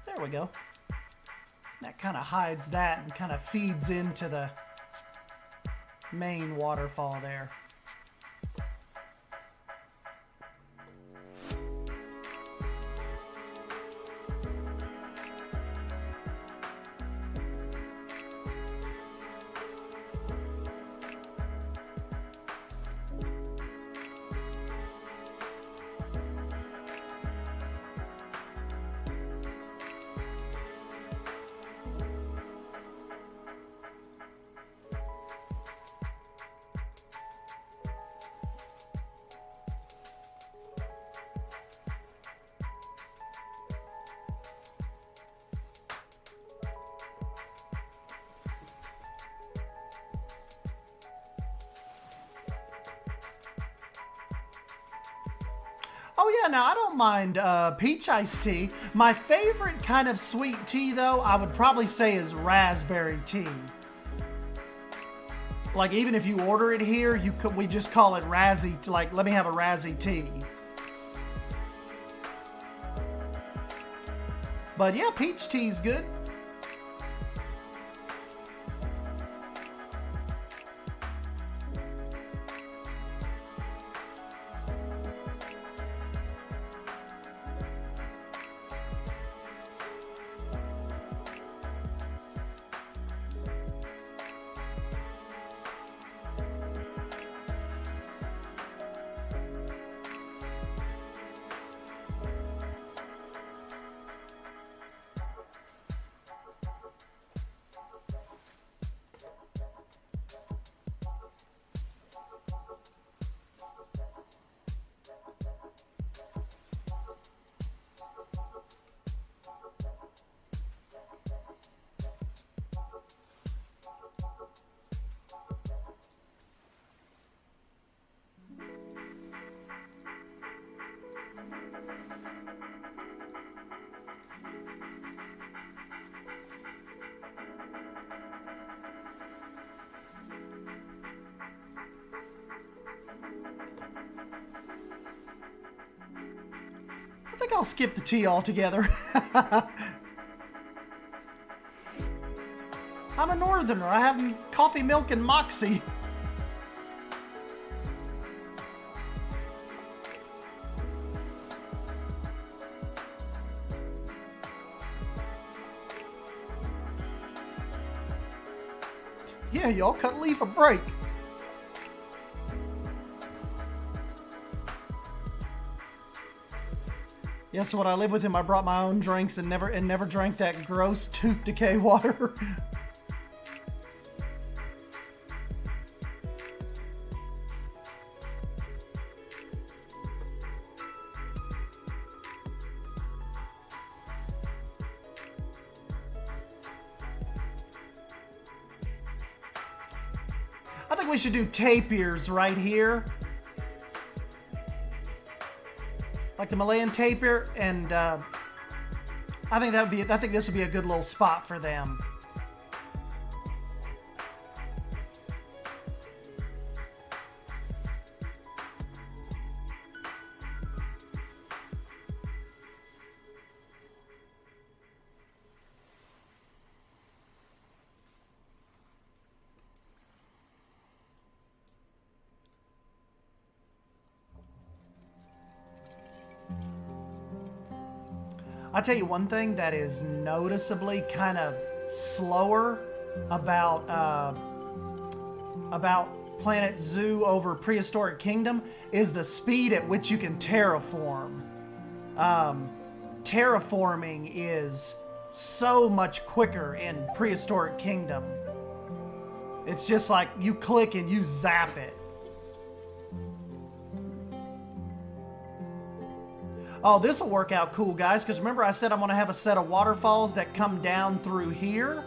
There we go. That kind of hides that and kind of feeds into the main waterfall there. Oh yeah, now I don't mind peach iced tea. My favorite kind of sweet tea, though, I would probably say is raspberry tea. Like even if you order it here, we just call it Razzie. Like, let me have a Razzie tea. But yeah, peach tea's good. I think I'll skip the tea altogether. I'm a northerner. I have coffee, milk, and moxie. Yeah, y'all cut Leaf a break. Yeah, so when I lived with him, I brought my own drinks and never drank that gross tooth decay water. I think we should do tapirs right here. Like the Malayan tapir, and I think this would be a good little spot for them. I'll tell you one thing that is noticeably kind of slower about Planet Zoo over Prehistoric Kingdom is the speed at which you can terraform. Terraforming is so much quicker in Prehistoric Kingdom. It's just like you click and you zap it. Oh, this will work out cool, guys, because remember I said I'm going to have a set of waterfalls that come down through here.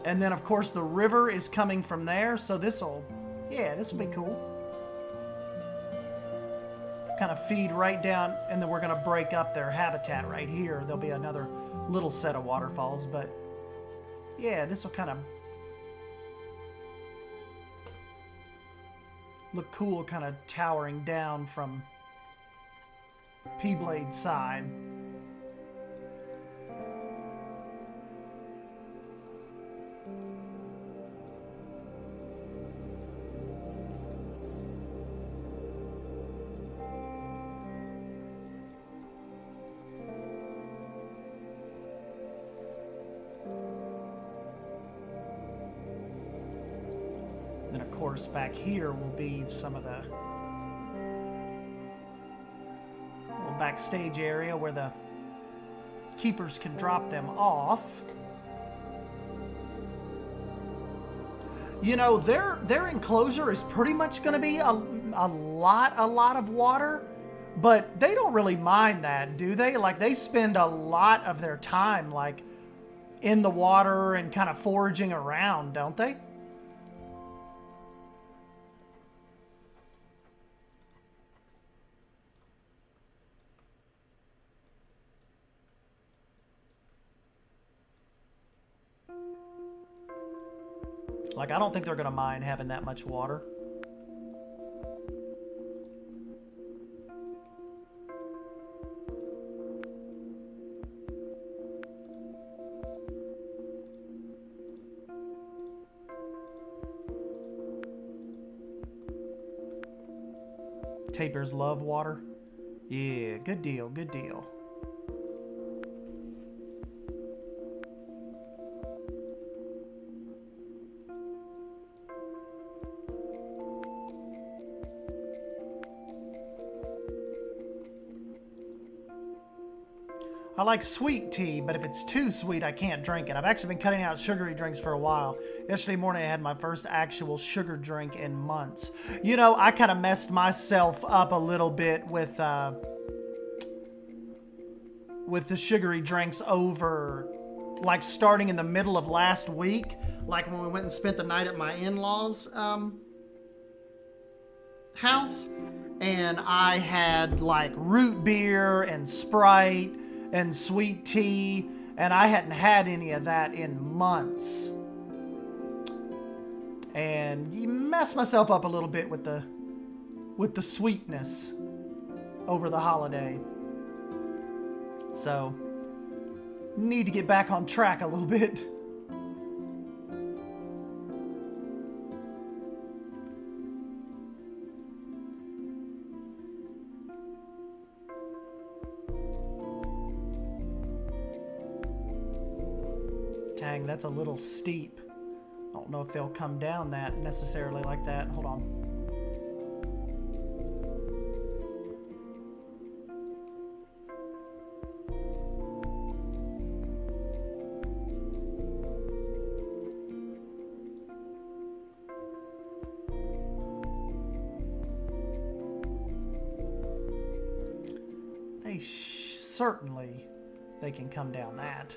And then, of course, the river is coming from there, so this will be cool. Kind of feed right down, and then we're going to break up their habitat right here. There'll be another little set of waterfalls, but yeah, this will kind of look cool, kind of towering down from P-Blade's side. Then of course back here will be some of the backstage area where the keepers can drop them off. You know, their enclosure is pretty much going to be a lot of water, but they don't really mind that, do they? Like, they spend a lot of their time like in the water and kind of foraging around, don't they? Like, I don't think they're going to mind having that much water. Tapirs love water. Yeah, good deal, good deal. I like sweet tea, but if it's too sweet, I can't drink it. I've actually been cutting out sugary drinks for a while. Yesterday morning, I had my first actual sugar drink in months. You know, I kind of messed myself up a little bit with the sugary drinks over, like, starting in the middle of last week. Like, when we went and spent the night at my in-laws' house. And I had, like, root beer and Sprite and sweet tea, and I hadn't had any of that in months. And you messed myself up a little bit with the sweetness over the holiday. So, need to get back on track a little bit. Dang, that's a little steep. I don't know if they'll come down that necessarily like that. Hold on. Certainly, they can come down that.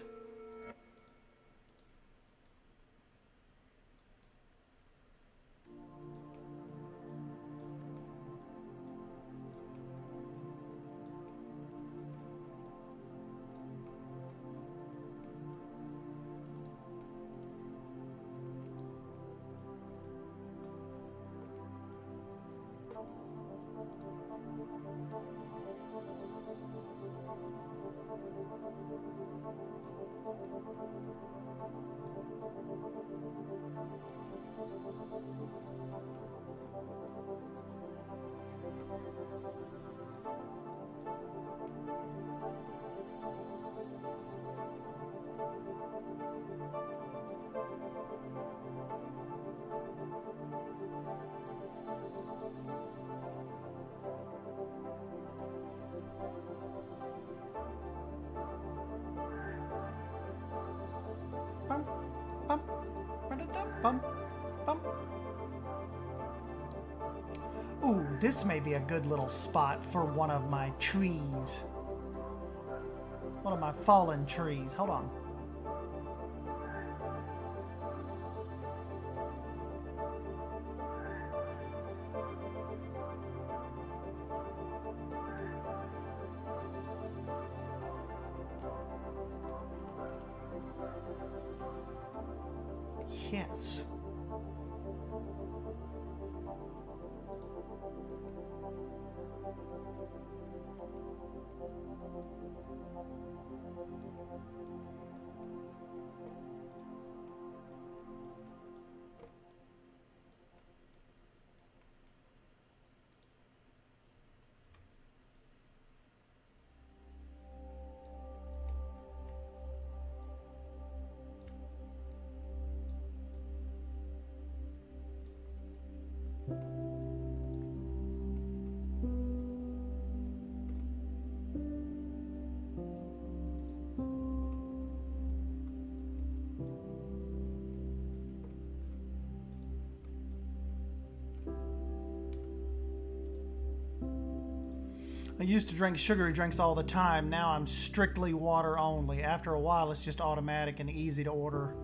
Ooh, this may be a good little spot for one of my trees. One of my fallen trees. Hold on. Yes. I used to drink sugary drinks all the time. Now I'm strictly water only. After a while, it's just automatic and easy to order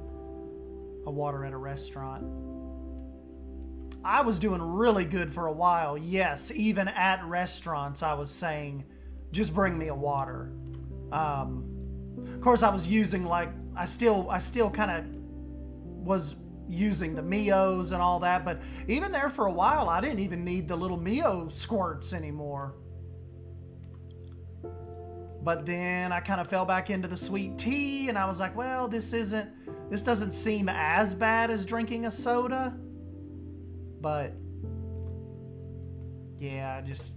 a water at a restaurant. I was doing really good for a while. Yes, even at restaurants, I was saying, just bring me a water. Of course, I was using, like, I still kind of was using the Mios and all that. But even there for a while, I didn't even need the little Mio squirts anymore. But then I kind of fell back into the sweet tea, and I was like, well, this doesn't seem as bad as drinking a soda. But yeah, just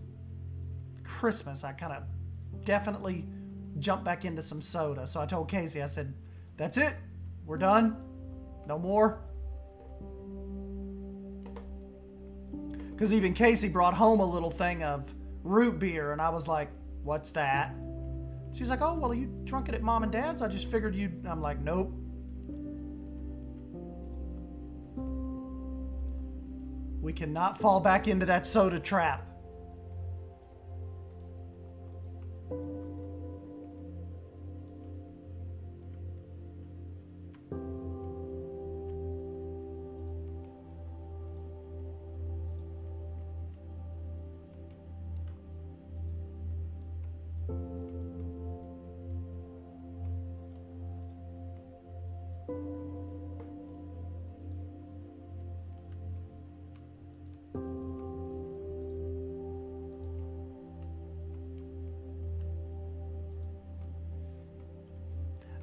Christmas, I kind of definitely jumped back into some soda. So I told Casey, I said, that's it. We're done. No more. Because even Casey brought home a little thing of root beer, and I was like, what's that? She's like, oh, well, you drunk it at Mom and Dad's? I just figured you'd... I'm like, nope. We cannot fall back into that soda trap.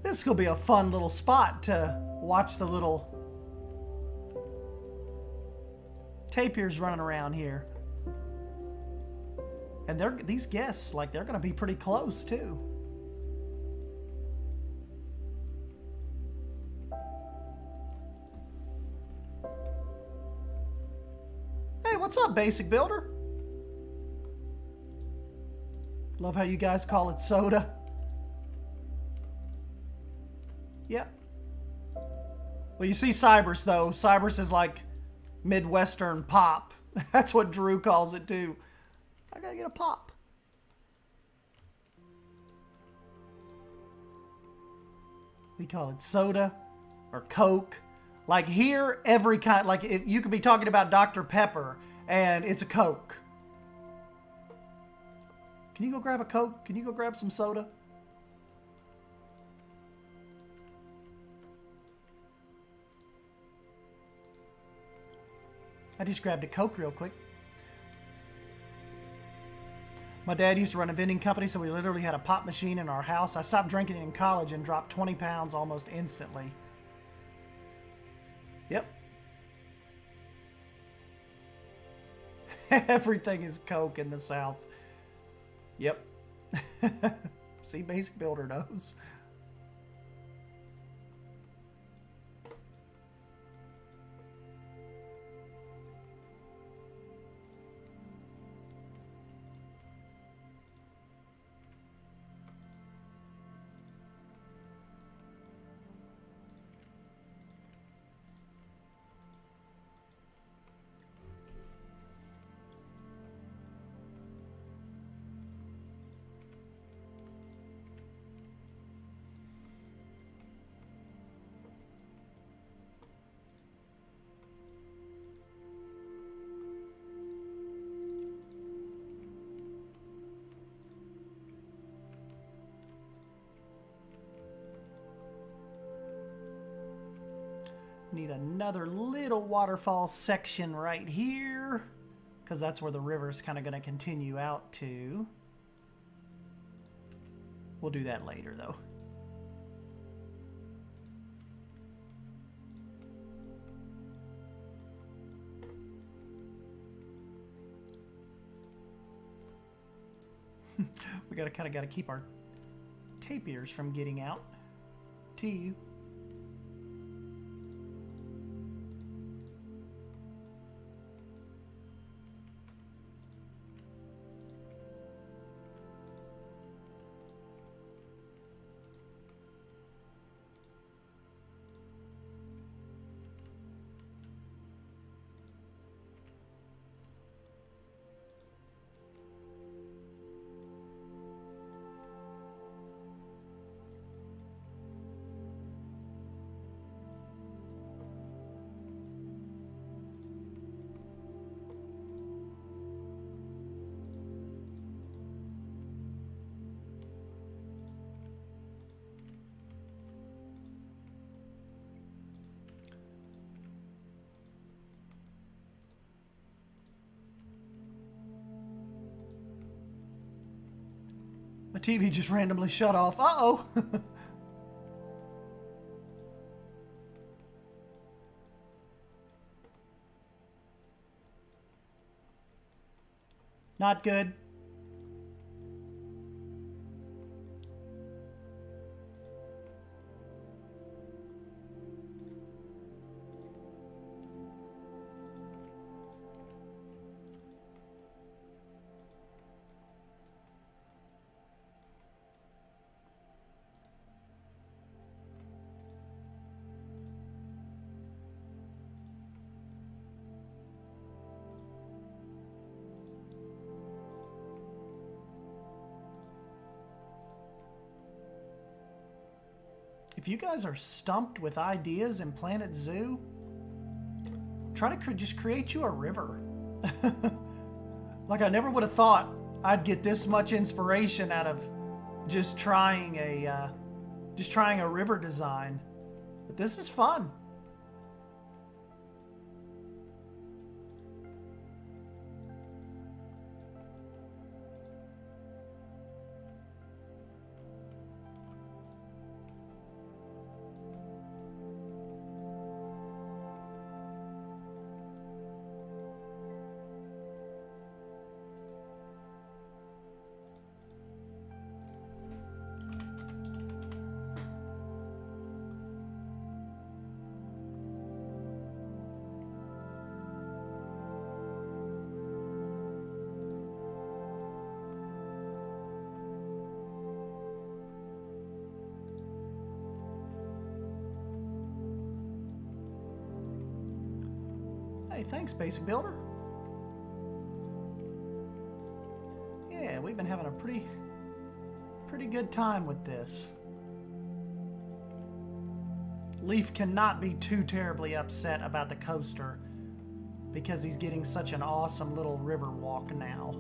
This is going to be a fun little spot to watch the little tapirs running around here. And these guests, like, they're going to be pretty close, too. Hey, what's up, Basic Builder? Love how you guys call it soda. Yep. Well, you see Cybers, though. Cybers is like Midwestern pop. That's what Drew calls it, too. I gotta get a pop. We call it soda or Coke. Like here, every kind, like if you could be talking about Dr. Pepper and it's a Coke. Can you go grab a Coke? Can you go grab some soda? I just grabbed a Coke real quick. My dad used to run a vending company, so we literally had a pop machine in our house. I stopped drinking in college and dropped 20 pounds almost instantly. Yep. Everything is Coke in the South. Yep. See, Basic Builder knows. Need another little waterfall section right here, because that's where the river's kind of going to continue out to. We'll do that later, though. We kind of got to keep our tapirs from getting out to you. TV just randomly shut off. Uh-oh. Not good. If you guys are stumped with ideas in Planet Zoo, try to just create you a river. Like, I never would have thought I'd get this much inspiration out of just trying a river design. But this is fun. Hey, thanks, Basic Builder. Yeah, we've been having a pretty good time with this. Leaf cannot be too terribly upset about the coaster because he's getting such an awesome little river walk now.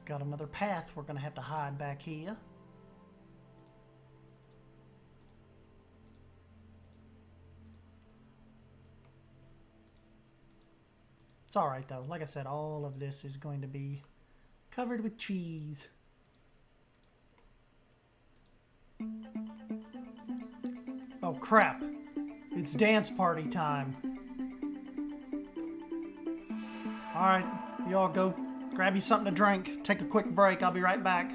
Got another path we're going to have to hide back here. It's alright though. Like I said, all of this is going to be covered with trees. Oh crap. It's dance party time. Alright, you all go grab you something to drink. Take a quick break. I'll be right back.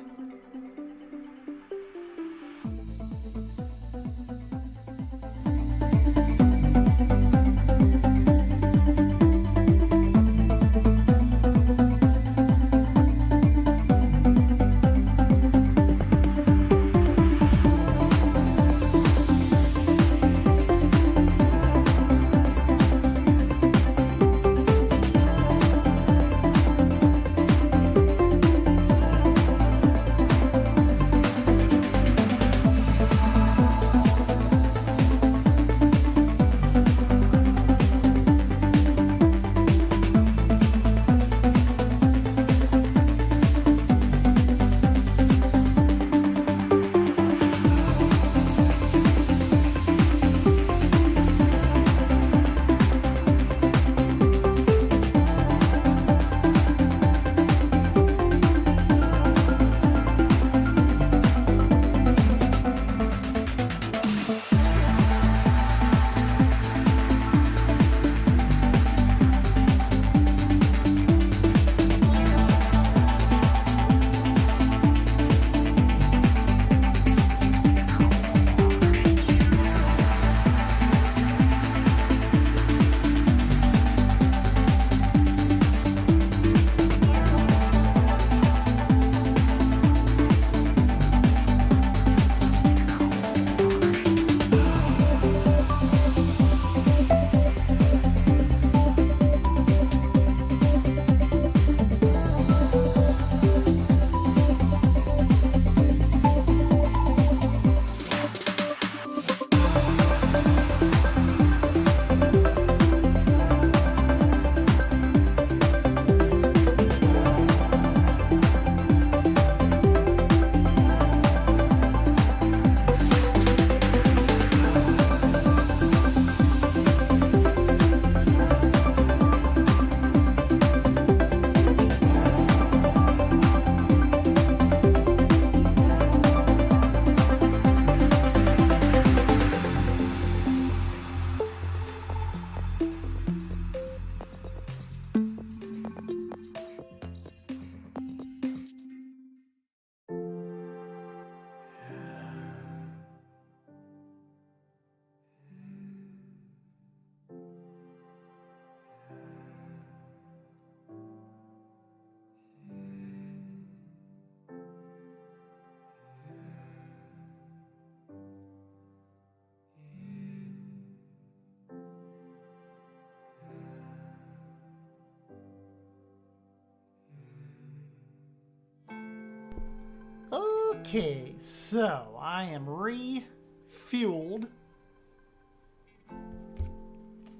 Okay, so I am refueled.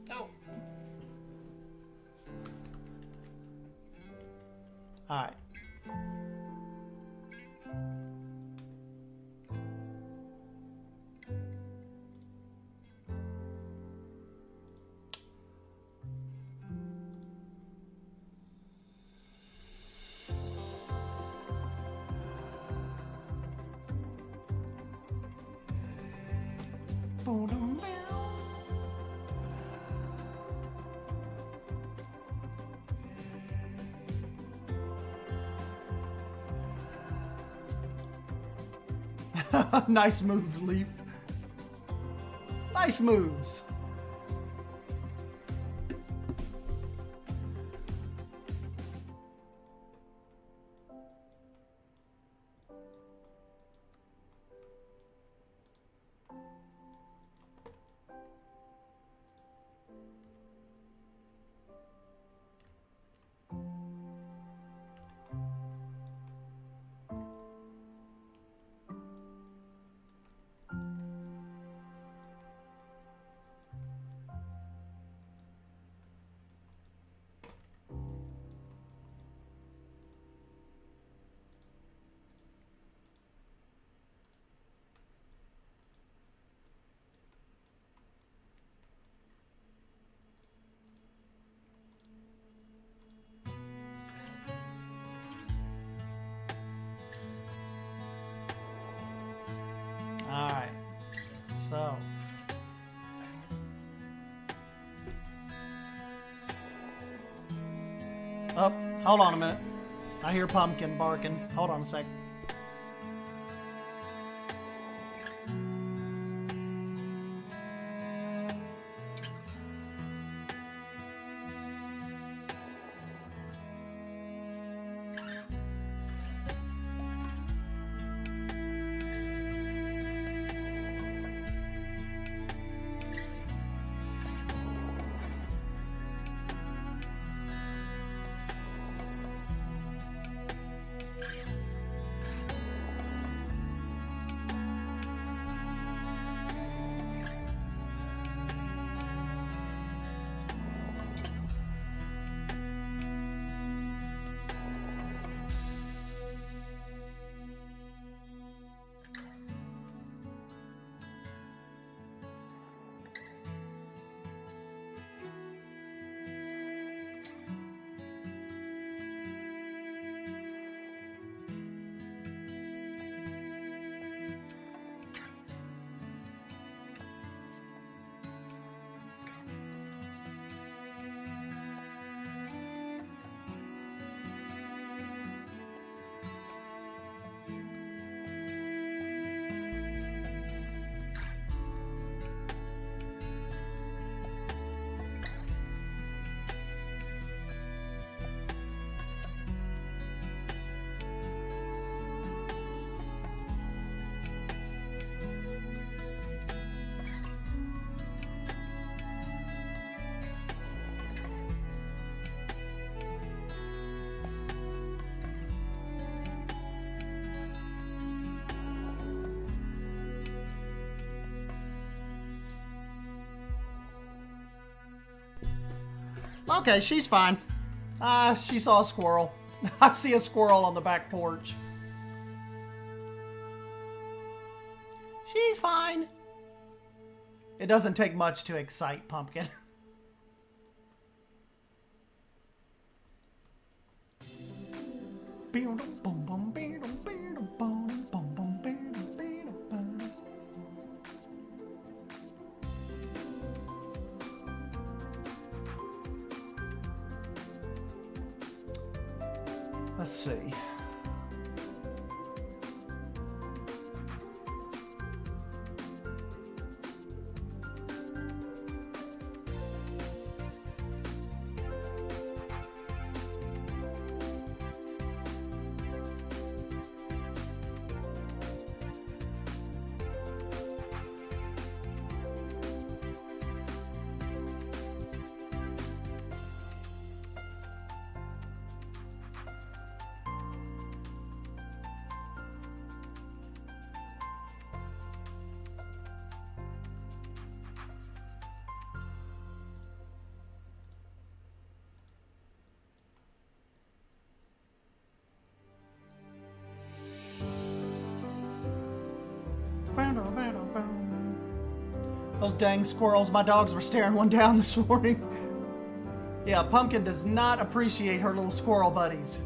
Oh. All right. Nice moves, Leaf. Nice moves. All right, so oh, hold on a minute. I hear Pumpkin barking. Hold on a sec. Okay, she's fine. She saw a squirrel. I see a squirrel on the back porch. She's fine. It doesn't take much to excite Pumpkin. Let's see. Those dang squirrels. My dogs were staring one down this morning. Yeah, Pumpkin does not appreciate her little squirrel buddies.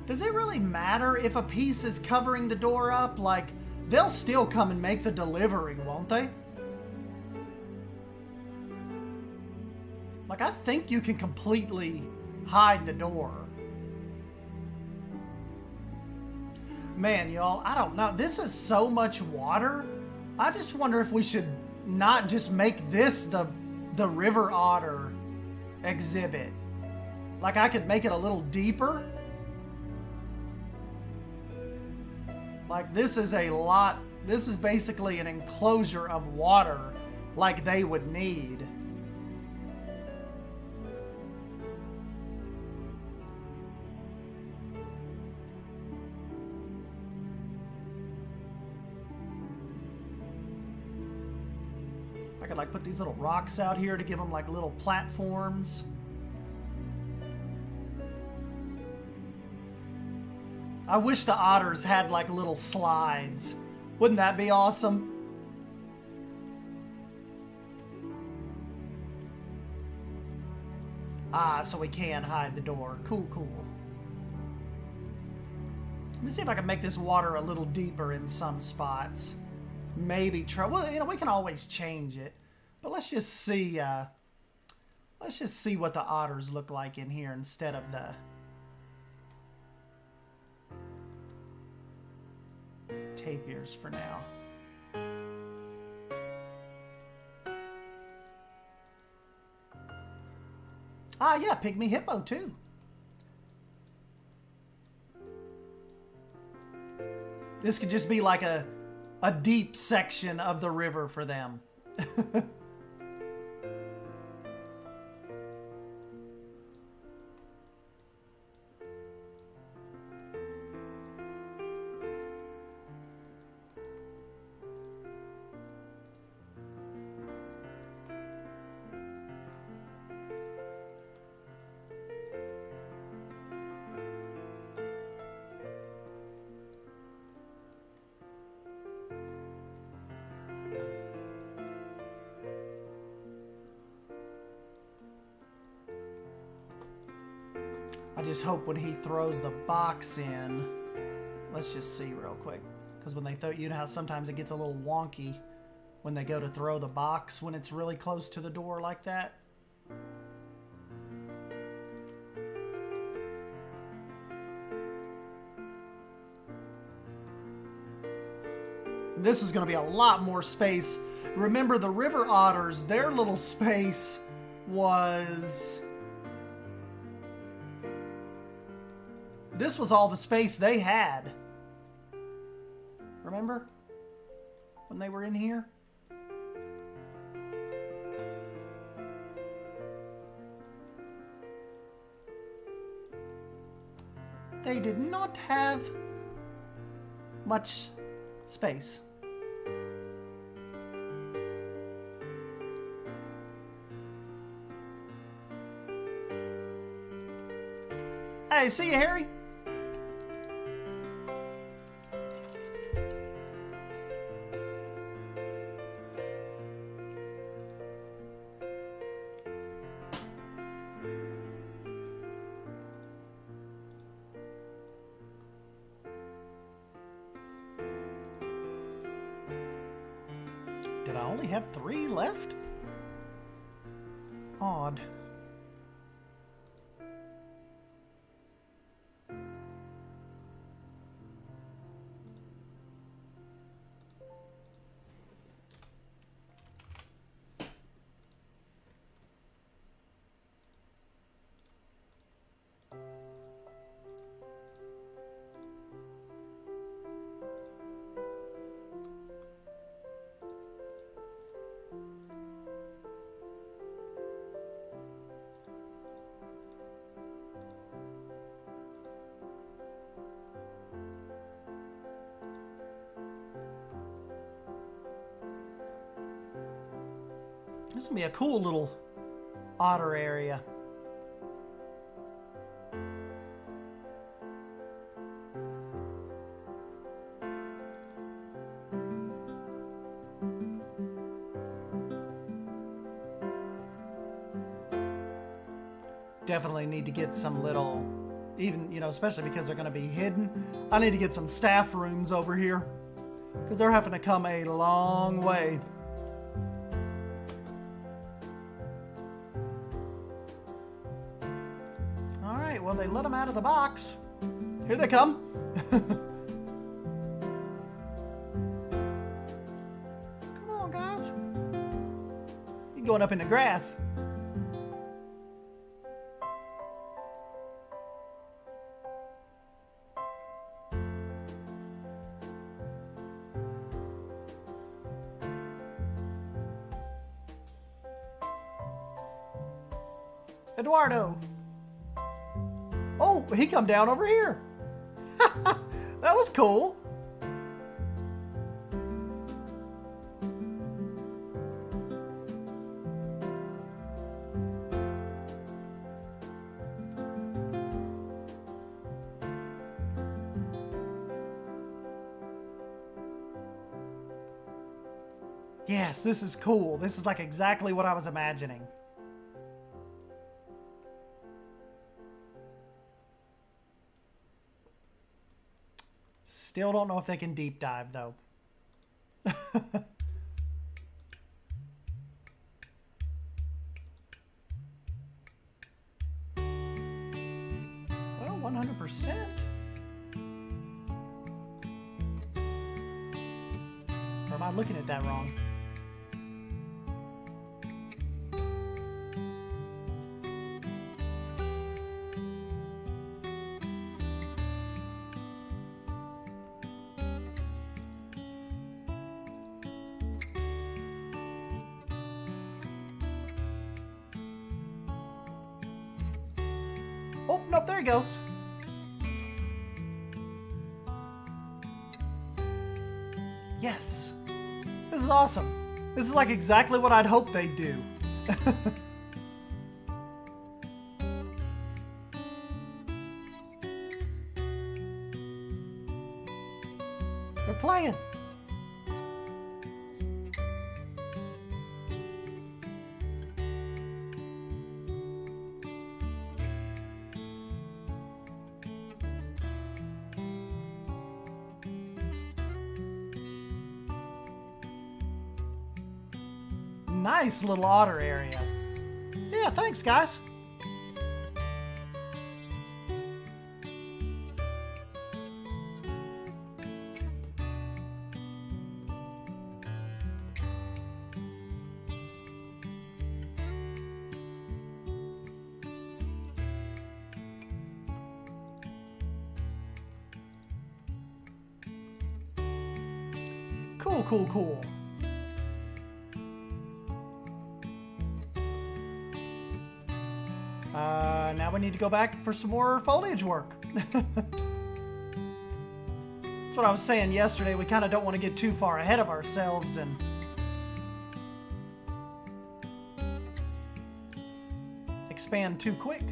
Does it really matter if a piece is covering the door up? Like, they'll still come and make the delivery, won't they? Like, I think you can completely hide the door. Man, y'all, I don't know. This is so much water. I just wonder if we should not just make this the river otter exhibit. Like, I could make it a little deeper. Like, this is a lot. This is basically an enclosure of water like they would need. I could like put these little rocks out here to give them like little platforms. I wish the otters had like little slides. Wouldn't that be awesome? Ah, so we can hide the door. Cool, cool. Let me see if I can make this water a little deeper in some spots. Maybe try. Well, you know, we can always change it. But let's just see. Let's just see what the otters look like in here instead of the tapirs for now. Ah, yeah, pygmy hippo too. This could just be like a deep section of the river for them. I just hope when he throws the box in, let's just see real quick. Because when they throw, you know how sometimes it gets a little wonky when they go to throw the box when it's really close to the door like that. This is going to be a lot more space. Remember, the river otters, their little space was... This was all the space they had. Remember? When they were in here? They did not have much space. Hey, see you, Harry. only have 3 left? Odd. This will be a cool little otter area. Definitely need to get some little, even, you know, especially because they're going to be hidden. I need to get some staff rooms over here because they're having to come a long way. All right, well, they let them out of the box. Here they come. Come on, guys. You're going up in the grass. Eduardo. Oh, he come down over here. That was cool. Yes, this is cool. This is like exactly what I was imagining. Still don't know if they can deep dive, though. Well, 100%. Or am I looking at that wrong? Oh, nope, there he goes. Yes. This is awesome. This is like exactly what I'd hoped they'd do. They're playing. Nice little otter area. Yeah, thanks, guys. Cool, cool, cool. Now we need to go back for some more foliage work. That's what I was saying yesterday. We kind of don't want to get too far ahead of ourselves and expand too quick.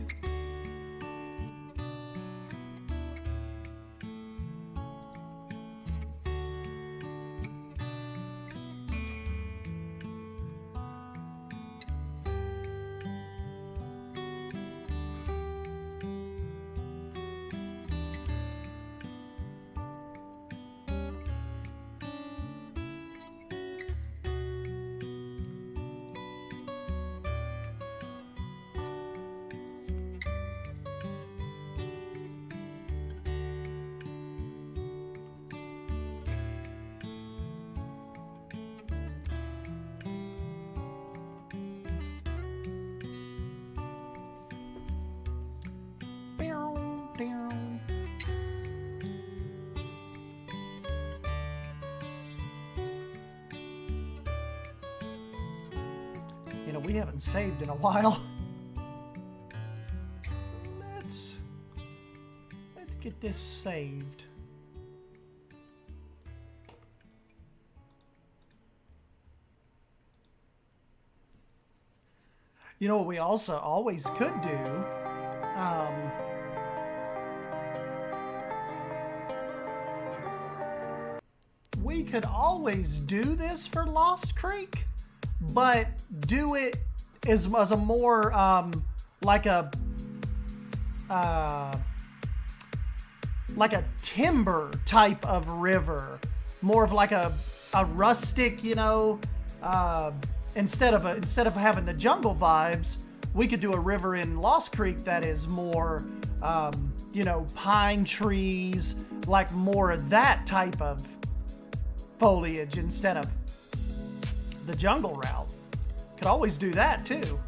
You know, we haven't saved in a while. Let's get this saved. You know what we also always could do? We could always do this for Lost Creek, but do it as a more like a timber type of river, more of like a rustic, you know. Instead of having the jungle vibes, we could do a river in Lost Creek that is more, you know, pine trees, like more of that type of foliage instead of the jungle route. Could always do that too.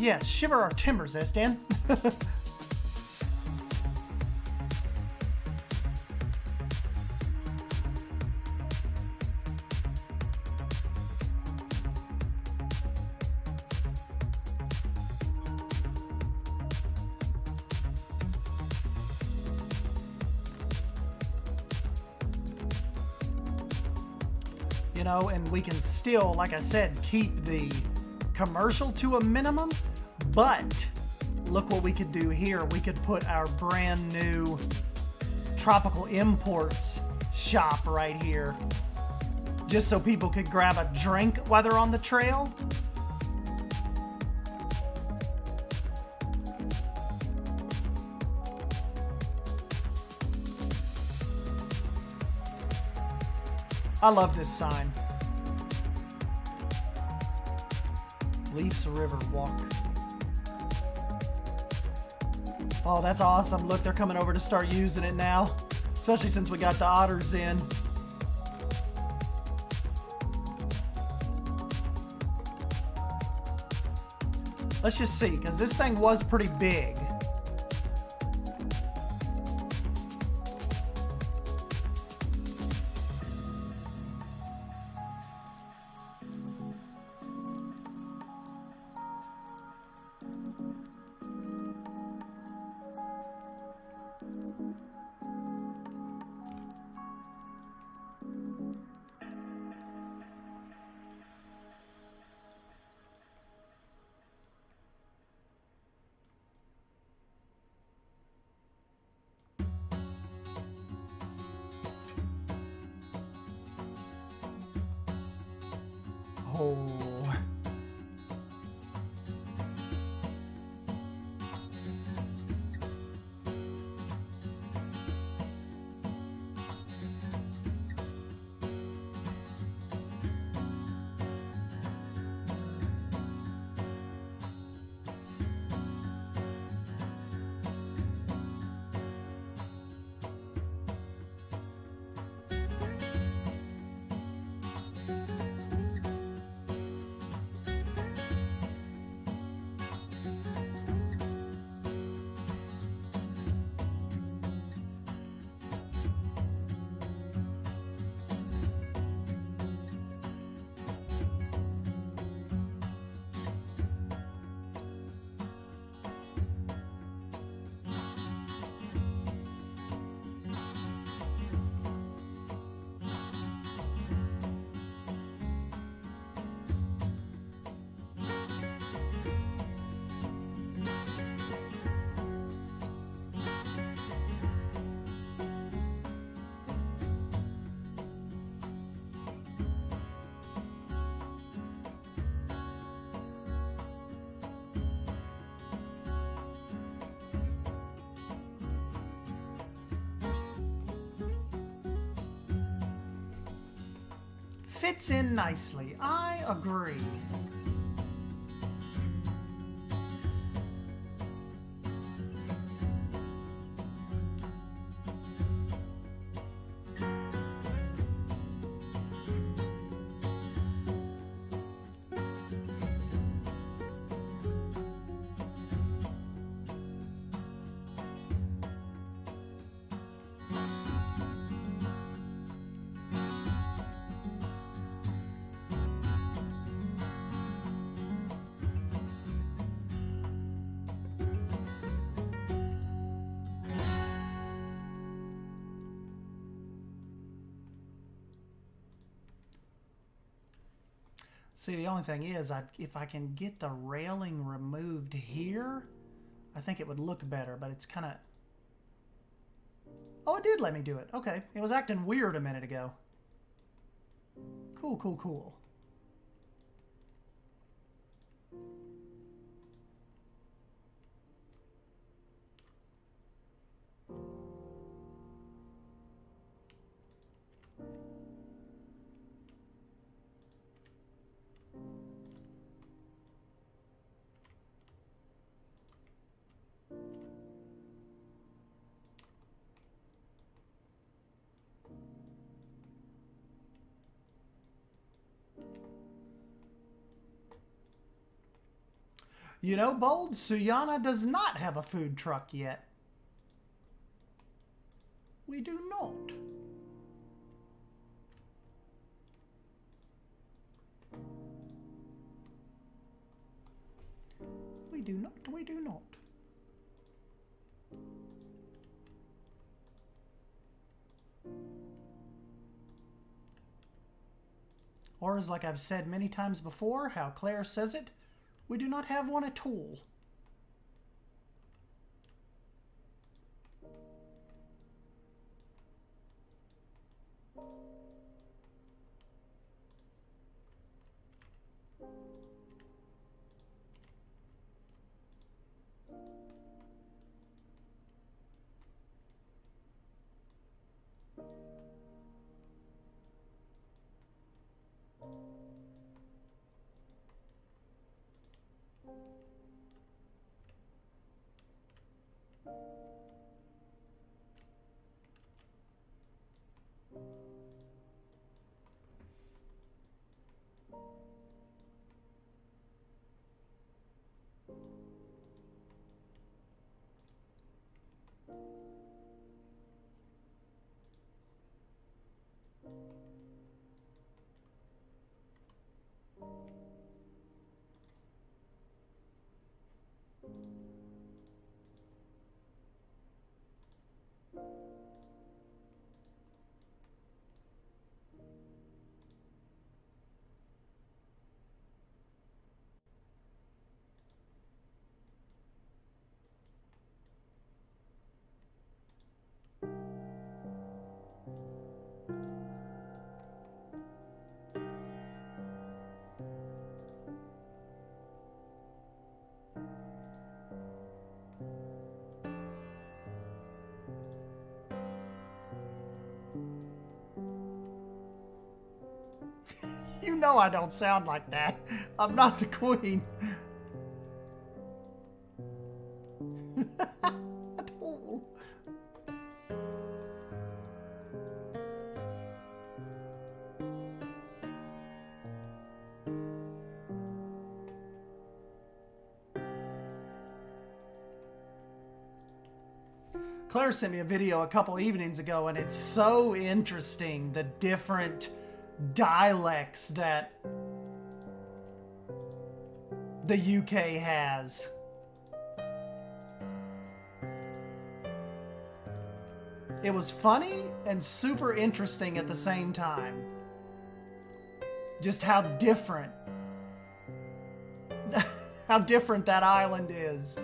Yes, shiver our timbers, Dan. You know, and we can still, like I said, keep the commercial to a minimum, but look what we could do here. We could put our brand new Tropical Imports shop right here, just so people could grab a drink while they're on the trail. I love this sign. Leafs River Walk. Oh, that's awesome. Look, they're coming over to start using it now, especially since we got the otters in. Let's just see, because this thing was pretty big. Oh. fits in nicely. I agree. See, the only thing is, if I can get the railing removed here, I think it would look better, but it's kind of... Oh, it did let me do it. Okay. It was acting weird a minute ago. Cool, cool, cool. You know, Bold, Suyana does not have a food truck yet. We do not. We do not, we do not. Or as like I've said many times before, how Claire says it, we do not have one at all. You know I don't sound like that. I'm not the queen. At all. Claire sent me a video a couple evenings ago, and it's so interesting, the different dialects that the UK has. It was funny and super interesting at the same time. Just how different that island is.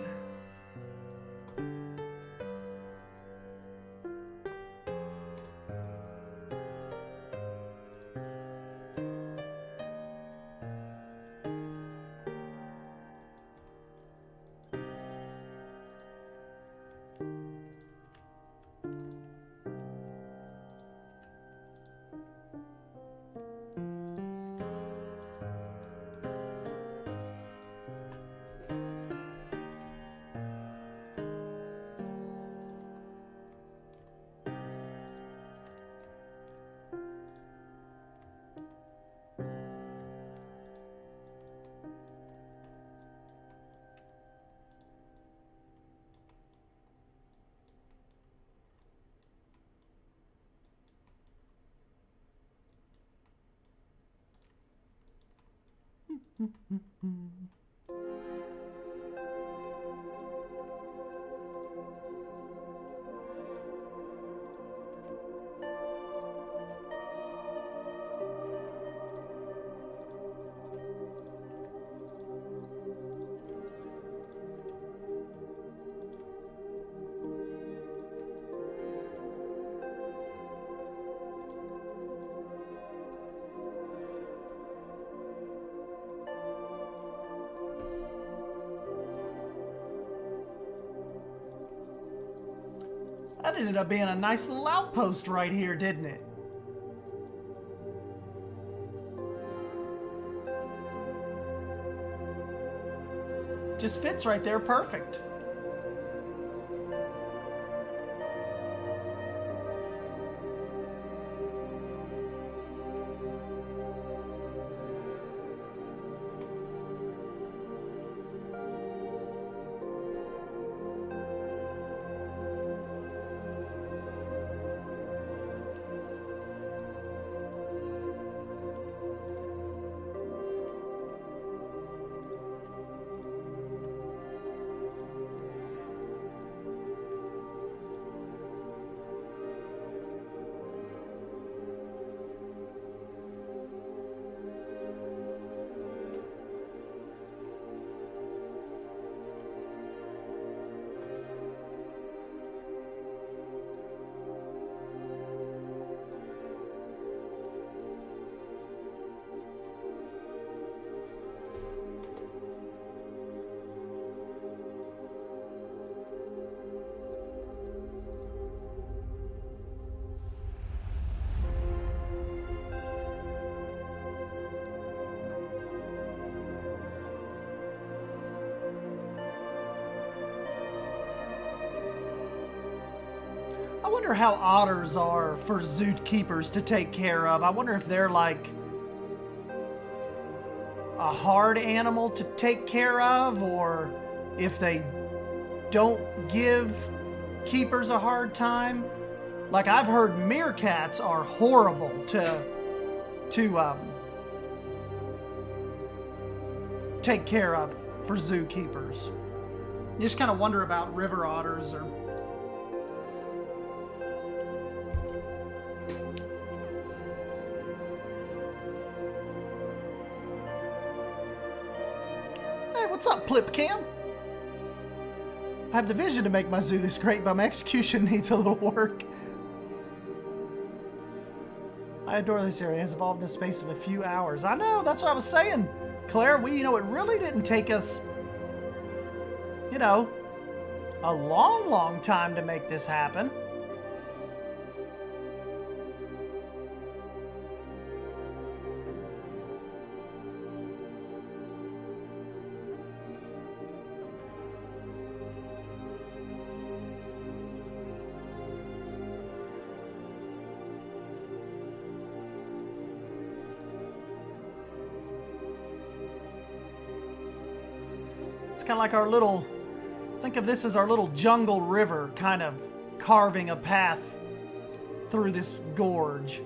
That ended up being a nice little outpost right here, didn't it? Just fits right there, perfect. I wonder how otters are for zookeepers to take care of. I wonder if they're like a hard animal to take care of, or if they don't give keepers a hard time. Like, I've heard meerkats are horrible to take care of for zookeepers. You just kind of wonder about river otters. Or hey, what's up, Plipcam? I have the vision to make my zoo this great, but my execution needs a little work. I adore this area. It has evolved in the space of a few hours. I know, that's what I was saying, Claire. It really didn't take us, a long time to make this happen. It's kind of like our little, think of this as our little jungle river kind of carving a path through this gorge.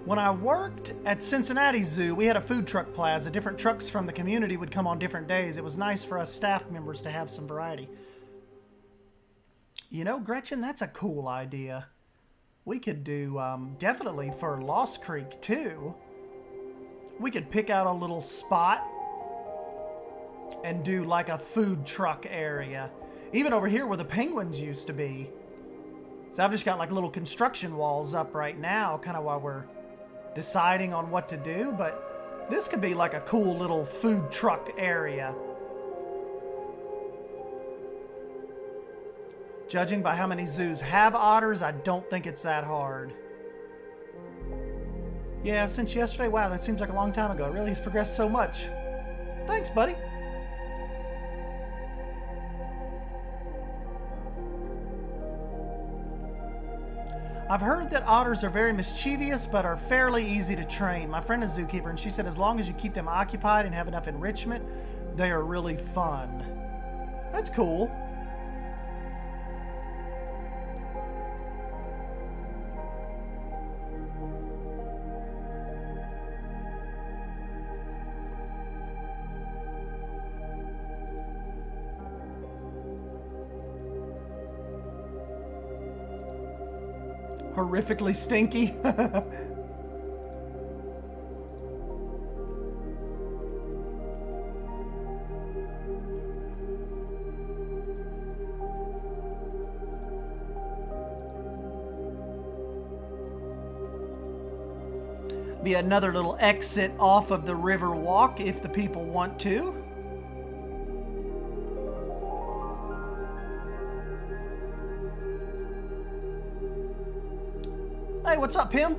When I worked at Cincinnati Zoo, we had a food truck plaza. Different trucks from the community would come on different days. It was nice for us staff members to have some variety. Gretchen, that's a cool idea. We could do, definitely for Lost Creek too. We could pick out a little spot and do like a food truck area. Even over here where the penguins used to be. So I've just got like little construction walls up right now, kind of while we're deciding on what to do. But this could be like a cool little food truck area. Judging by how many zoos have otters, I don't think it's that hard. Yeah, since yesterday, wow, that seems like a long time ago. It really has progressed so much. Thanks, buddy. I've heard that otters are very mischievous, but are fairly easy to train. My friend is a zookeeper, and she said as long as you keep them occupied and have enough enrichment, they are really fun. That's cool. Horrifically stinky. Be another little exit off of the river walk if the people want to. Hey, what's up, Pim?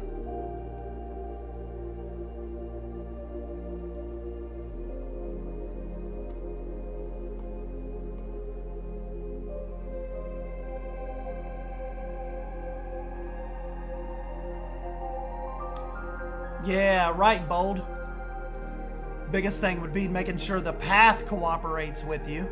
Yeah, right, Bold. Biggest thing would be making sure the path cooperates with you.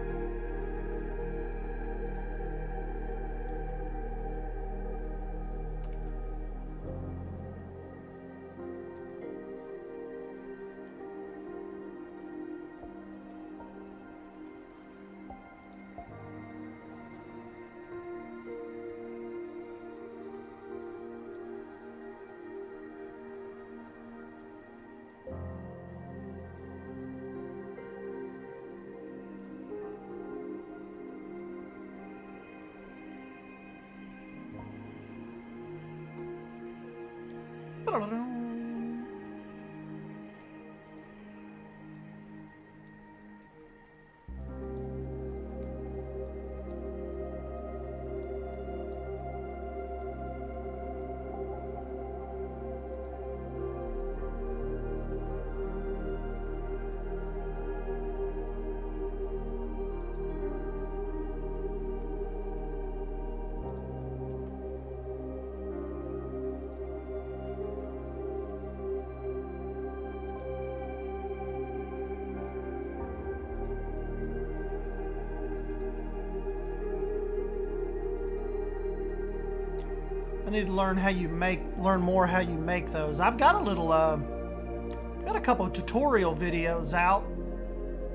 I need to learn more how you make those. I've got got a couple of tutorial videos out.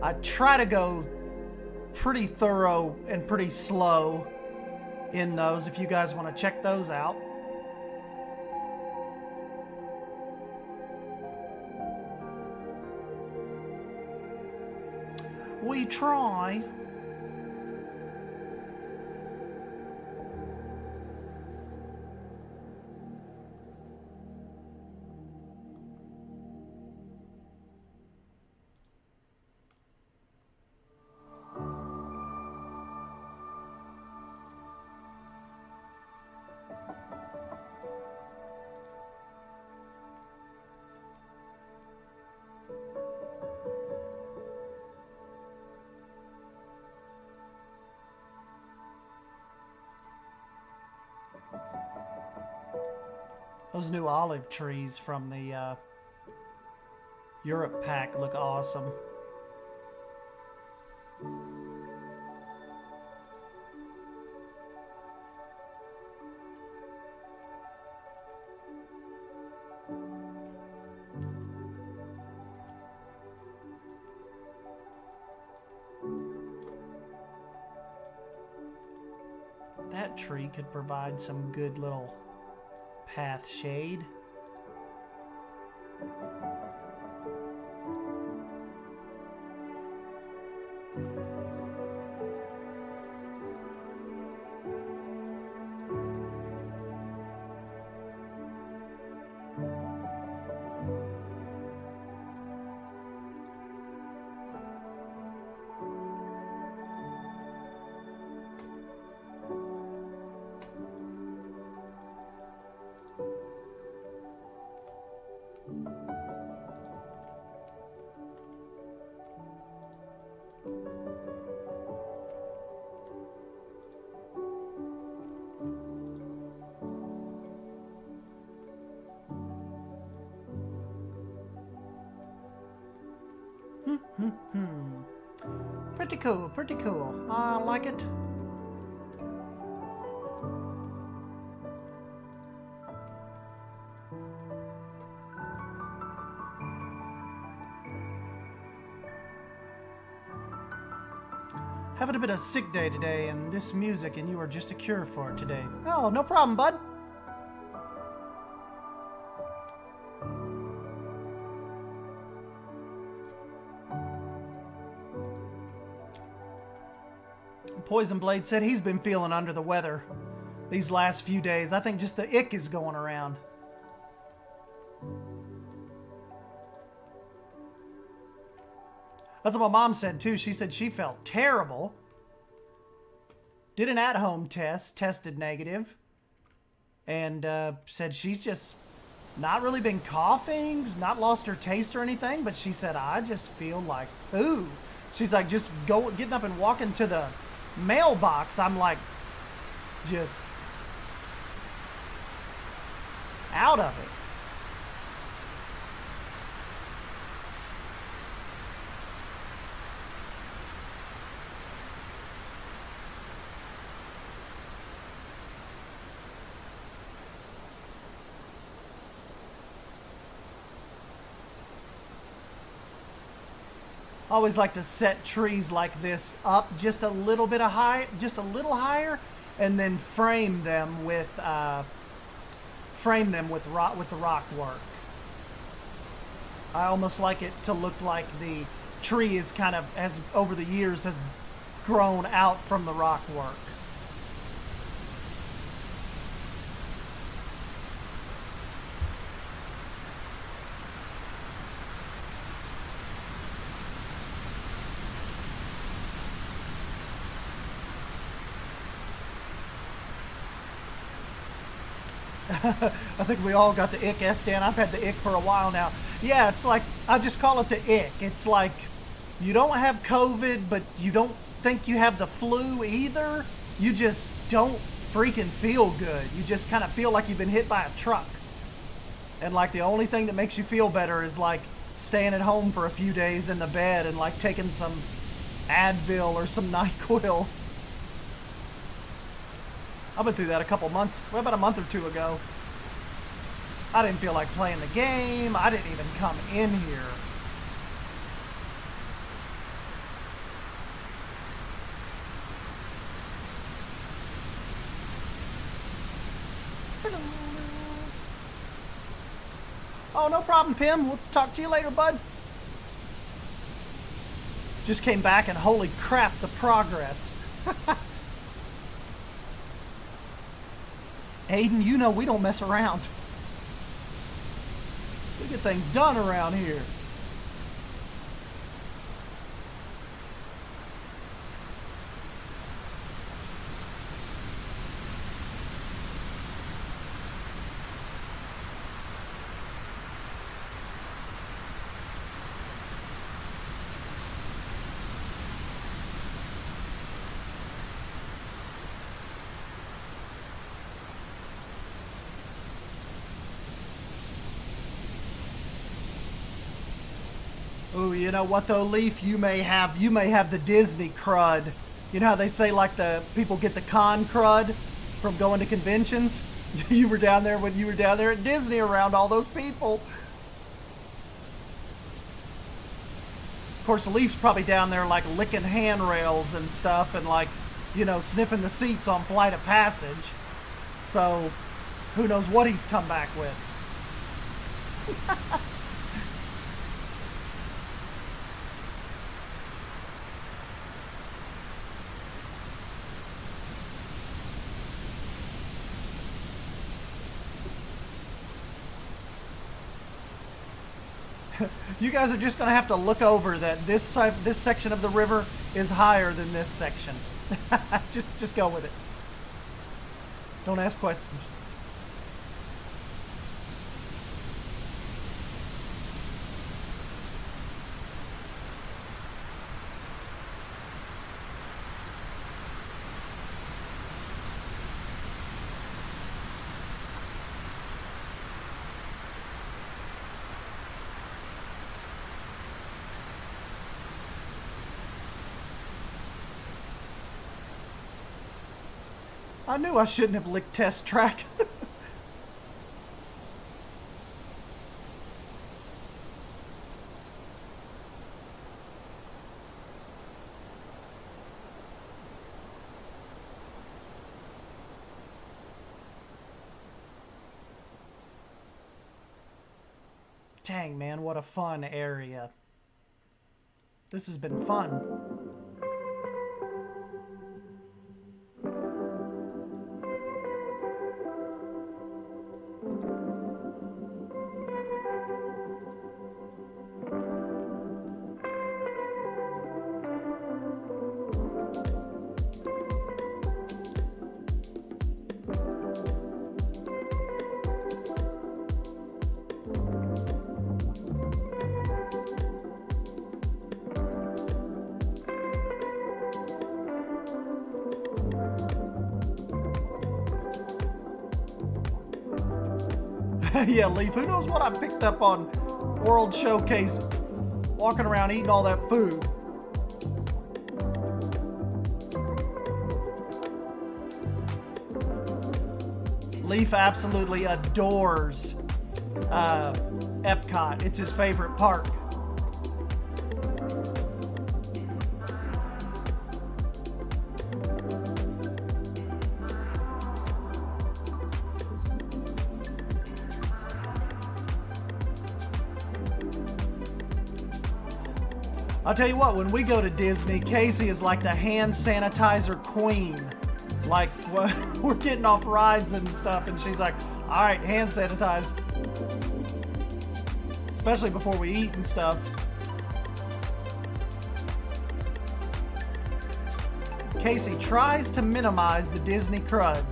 I try to go pretty thorough and pretty slow in those if you guys want to check those out. We try. Those new olive trees from the Europe pack look awesome. That tree could provide some good little path shade. Pretty cool, pretty cool. I like it. Having a bit of sick day today, and this music, and you are just a cure for it today. Oh, no problem, bud. Poison Blade said he's been feeling under the weather these last few days. I think just the ick is going around. That's what my mom said too. She said she felt terrible. Did an at-home test, tested negative, and said she's just not really been coughing, not lost her taste or anything, but she said, I just feel like food. She's like, just getting up and walking to the mailbox, I'm like, just out of it. I always like to set trees like this up just a little bit just a little higher, and then frame them with the rock work. I almost like it to look like the tree is kind of, has over the years has grown out from the rock work. I think we all got the ick, Dan. I've had the ick for a while now. Yeah, it's like, I just call it the ick. It's like, you don't have COVID, but you don't think you have the flu either. You just don't freaking feel good. You just kind of feel like you've been hit by a truck. And like the only thing that makes you feel better is like staying at home for a few days in the bed and like taking some Advil or some NyQuil. I've been through that a couple months, well, about a month or two ago. I didn't feel like playing the game. I didn't even come in here. Hello. Oh, no problem, Pim. We'll talk to you later, bud. Just came back and holy crap, the progress. Aiden, you know we don't mess around. We get things done around here. Ooh, you know what though, Leaf? You may have the Disney crud. You know how they say like the people get the con crud from going to conventions? You were down there when you were down there at Disney around all those people. Of course, Leaf's probably down there like licking handrails and stuff and like, you know, sniffing the seats on Flight of Passage. So, who knows what he's come back with. You guys are just going to have to look over that this section of the river is higher than this section. just go with it. Don't ask questions. I knew I shouldn't have licked test track. Dang, man, what a fun area. This has been fun. Yeah, Leaf, who knows what I picked up on World Showcase walking around eating all that food. Leaf absolutely adores Epcot. It's his favorite park. I'll tell you what, when we go to Disney, Casey is like the hand sanitizer queen. Like, we're getting off rides and stuff, and she's like, all right, hand sanitize. Especially before we eat and stuff. Casey tries to minimize the Disney crud.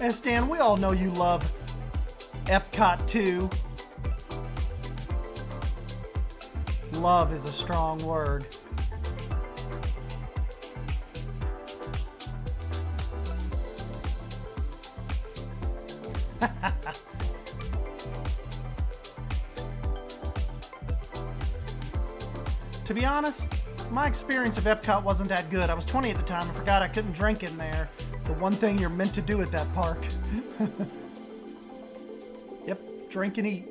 And Stan, we all know you love Epcot 2. Love is a strong word. To be honest, my experience of Epcot wasn't that good. I was 20 at the time and forgot I couldn't drink in there. The one thing you're meant to do at that park. Yep, drink and eat.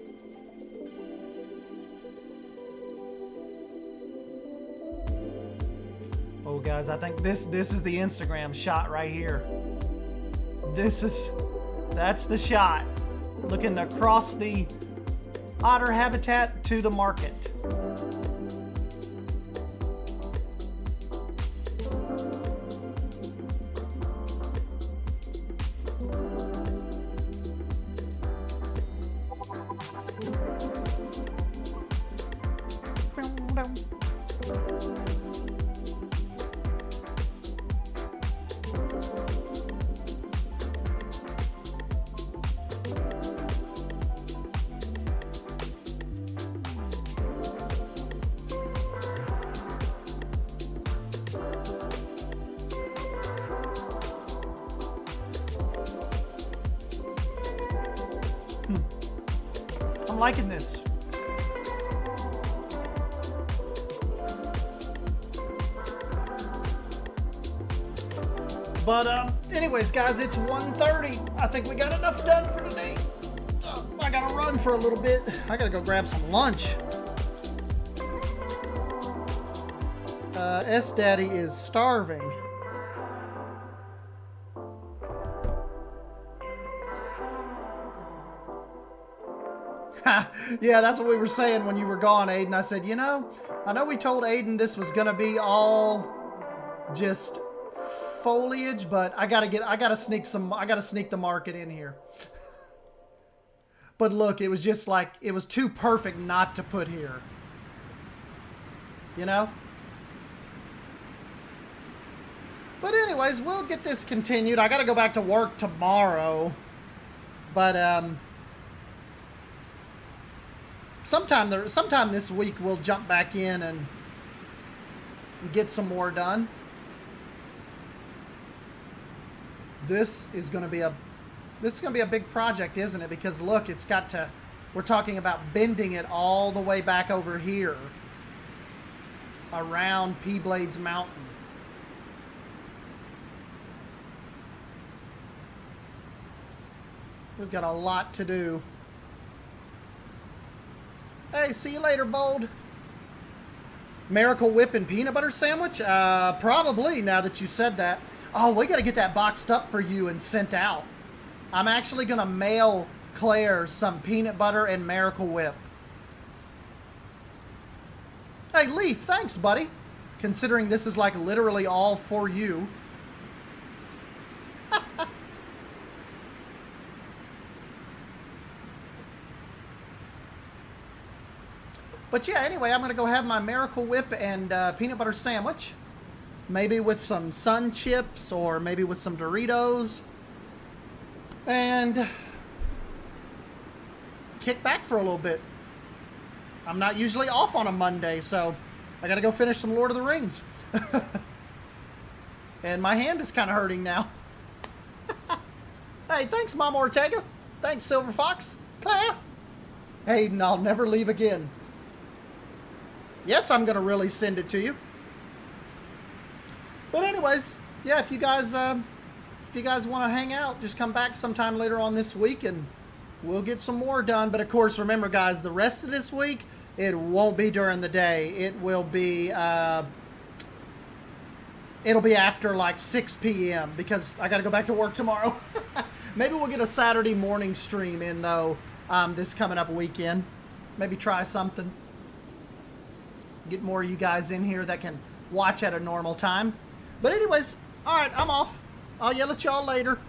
Oh guys, I think this is the Instagram shot right here. That's the shot. Looking across the otter habitat to the market. I'm liking this. But anyways, guys, it's 1:30. I think we got enough done for today. I gotta run for a little bit. I gotta go grab some lunch. S Daddy is starving. Yeah, that's what we were saying when you were gone, Aiden. I said, you know, I know we told Aiden this was gonna be all just foliage, but I gotta sneak the market in here. But look, it was just like, it was too perfect not to put here. You know? But anyways, we'll get this continued. I gotta go back to work tomorrow. But sometime this week we'll jump back in and get some more done. This is going to be a This is going to be a big project, isn't it? Because look, it's got to, we're talking about bending it all the way back over here around P-Blades Mountain. We've got a lot to do. Hey, see you later, Bold. Miracle Whip and peanut butter sandwich? Probably, now that you said that. Oh, we got to get that boxed up for you and sent out. I'm actually going to mail Claire some peanut butter and Miracle Whip. Hey, Leaf, thanks, buddy. Considering this is like literally all for you. But yeah, anyway, I'm going to go have my Miracle Whip and peanut butter sandwich. Maybe with some Sun Chips or maybe with some Doritos. And kick back for a little bit. I'm not usually off on a Monday, so I got to go finish some Lord of the Rings. And my hand is kind of hurting now. Hey, thanks, Mom Ortega. Thanks, Silver Fox. Claire. Hayden, I'll never leave again. Yes, I'm going to really send it to you. But anyways, yeah, if you guys want to hang out, just come back sometime later on this week and we'll get some more done. But of course, remember guys, the rest of this week, it won't be during the day. It will be, it'll be after like 6 p.m. because I got to go back to work tomorrow. Maybe we'll get a Saturday morning stream in though, this coming up weekend. Maybe try something. Get more of you guys in here that can watch at a normal time. But anyways, all right, I'm off. I'll yell at y'all later.